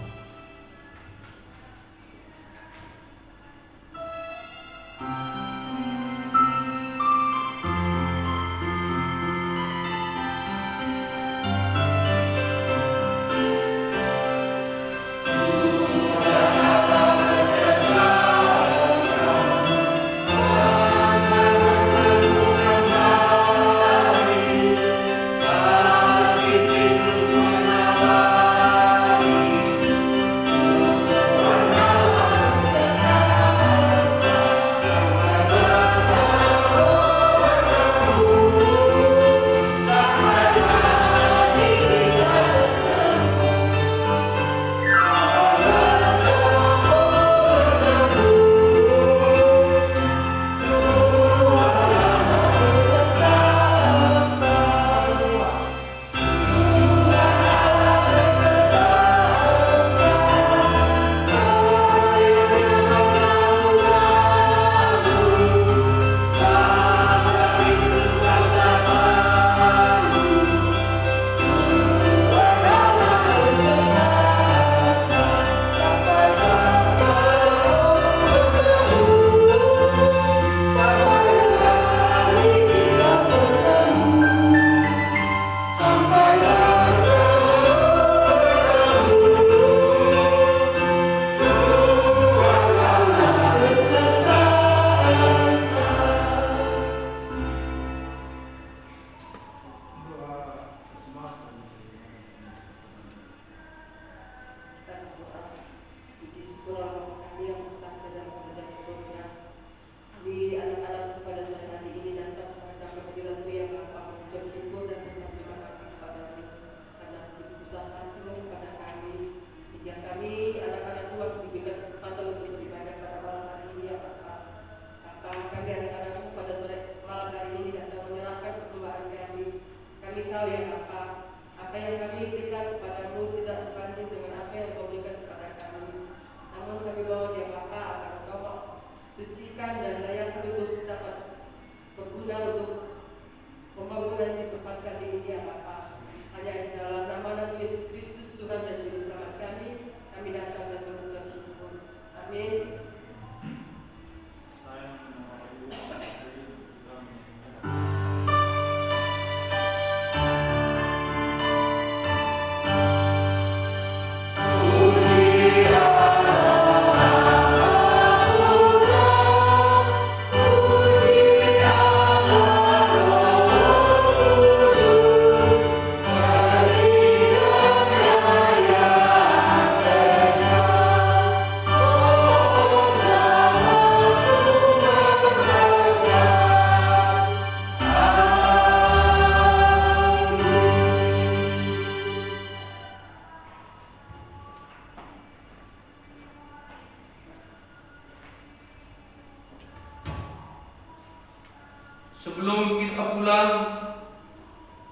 Sebelum kita pulang,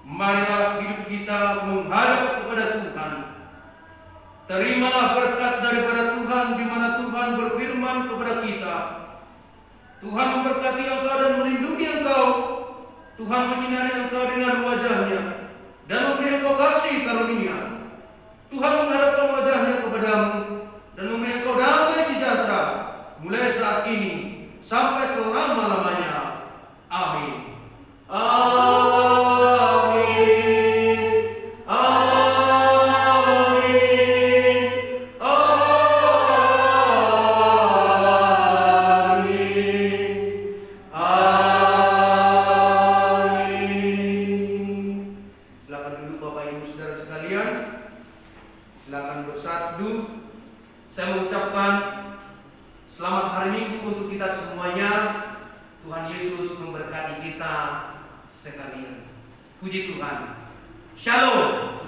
marilah hidup kita menghadap kepada Tuhan. Terimalah berkat daripada Tuhan di mana Tuhan berfirman kepada kita. Tuhan memberkati engkau dan melindungi engkau. Tuhan menyinari engkau dengan wajah-Nya dan memberi engkau kasih karunia. Tuhan menghadapkan wajah-Nya kepadamu dan memberi engkau damai sejahtera mulai saat ini sampai selama-lamanya. Amin. Amin. Amin. Amin. Amin. Silakan duduk Bapak Ibu Saudara sekalian. Silakan bersatu. Saya mengucapkan selamat hari Minggu untuk kita semuanya. Tuhan Yesus memberkati kita sekalian. Puji Tuhan. Shalom.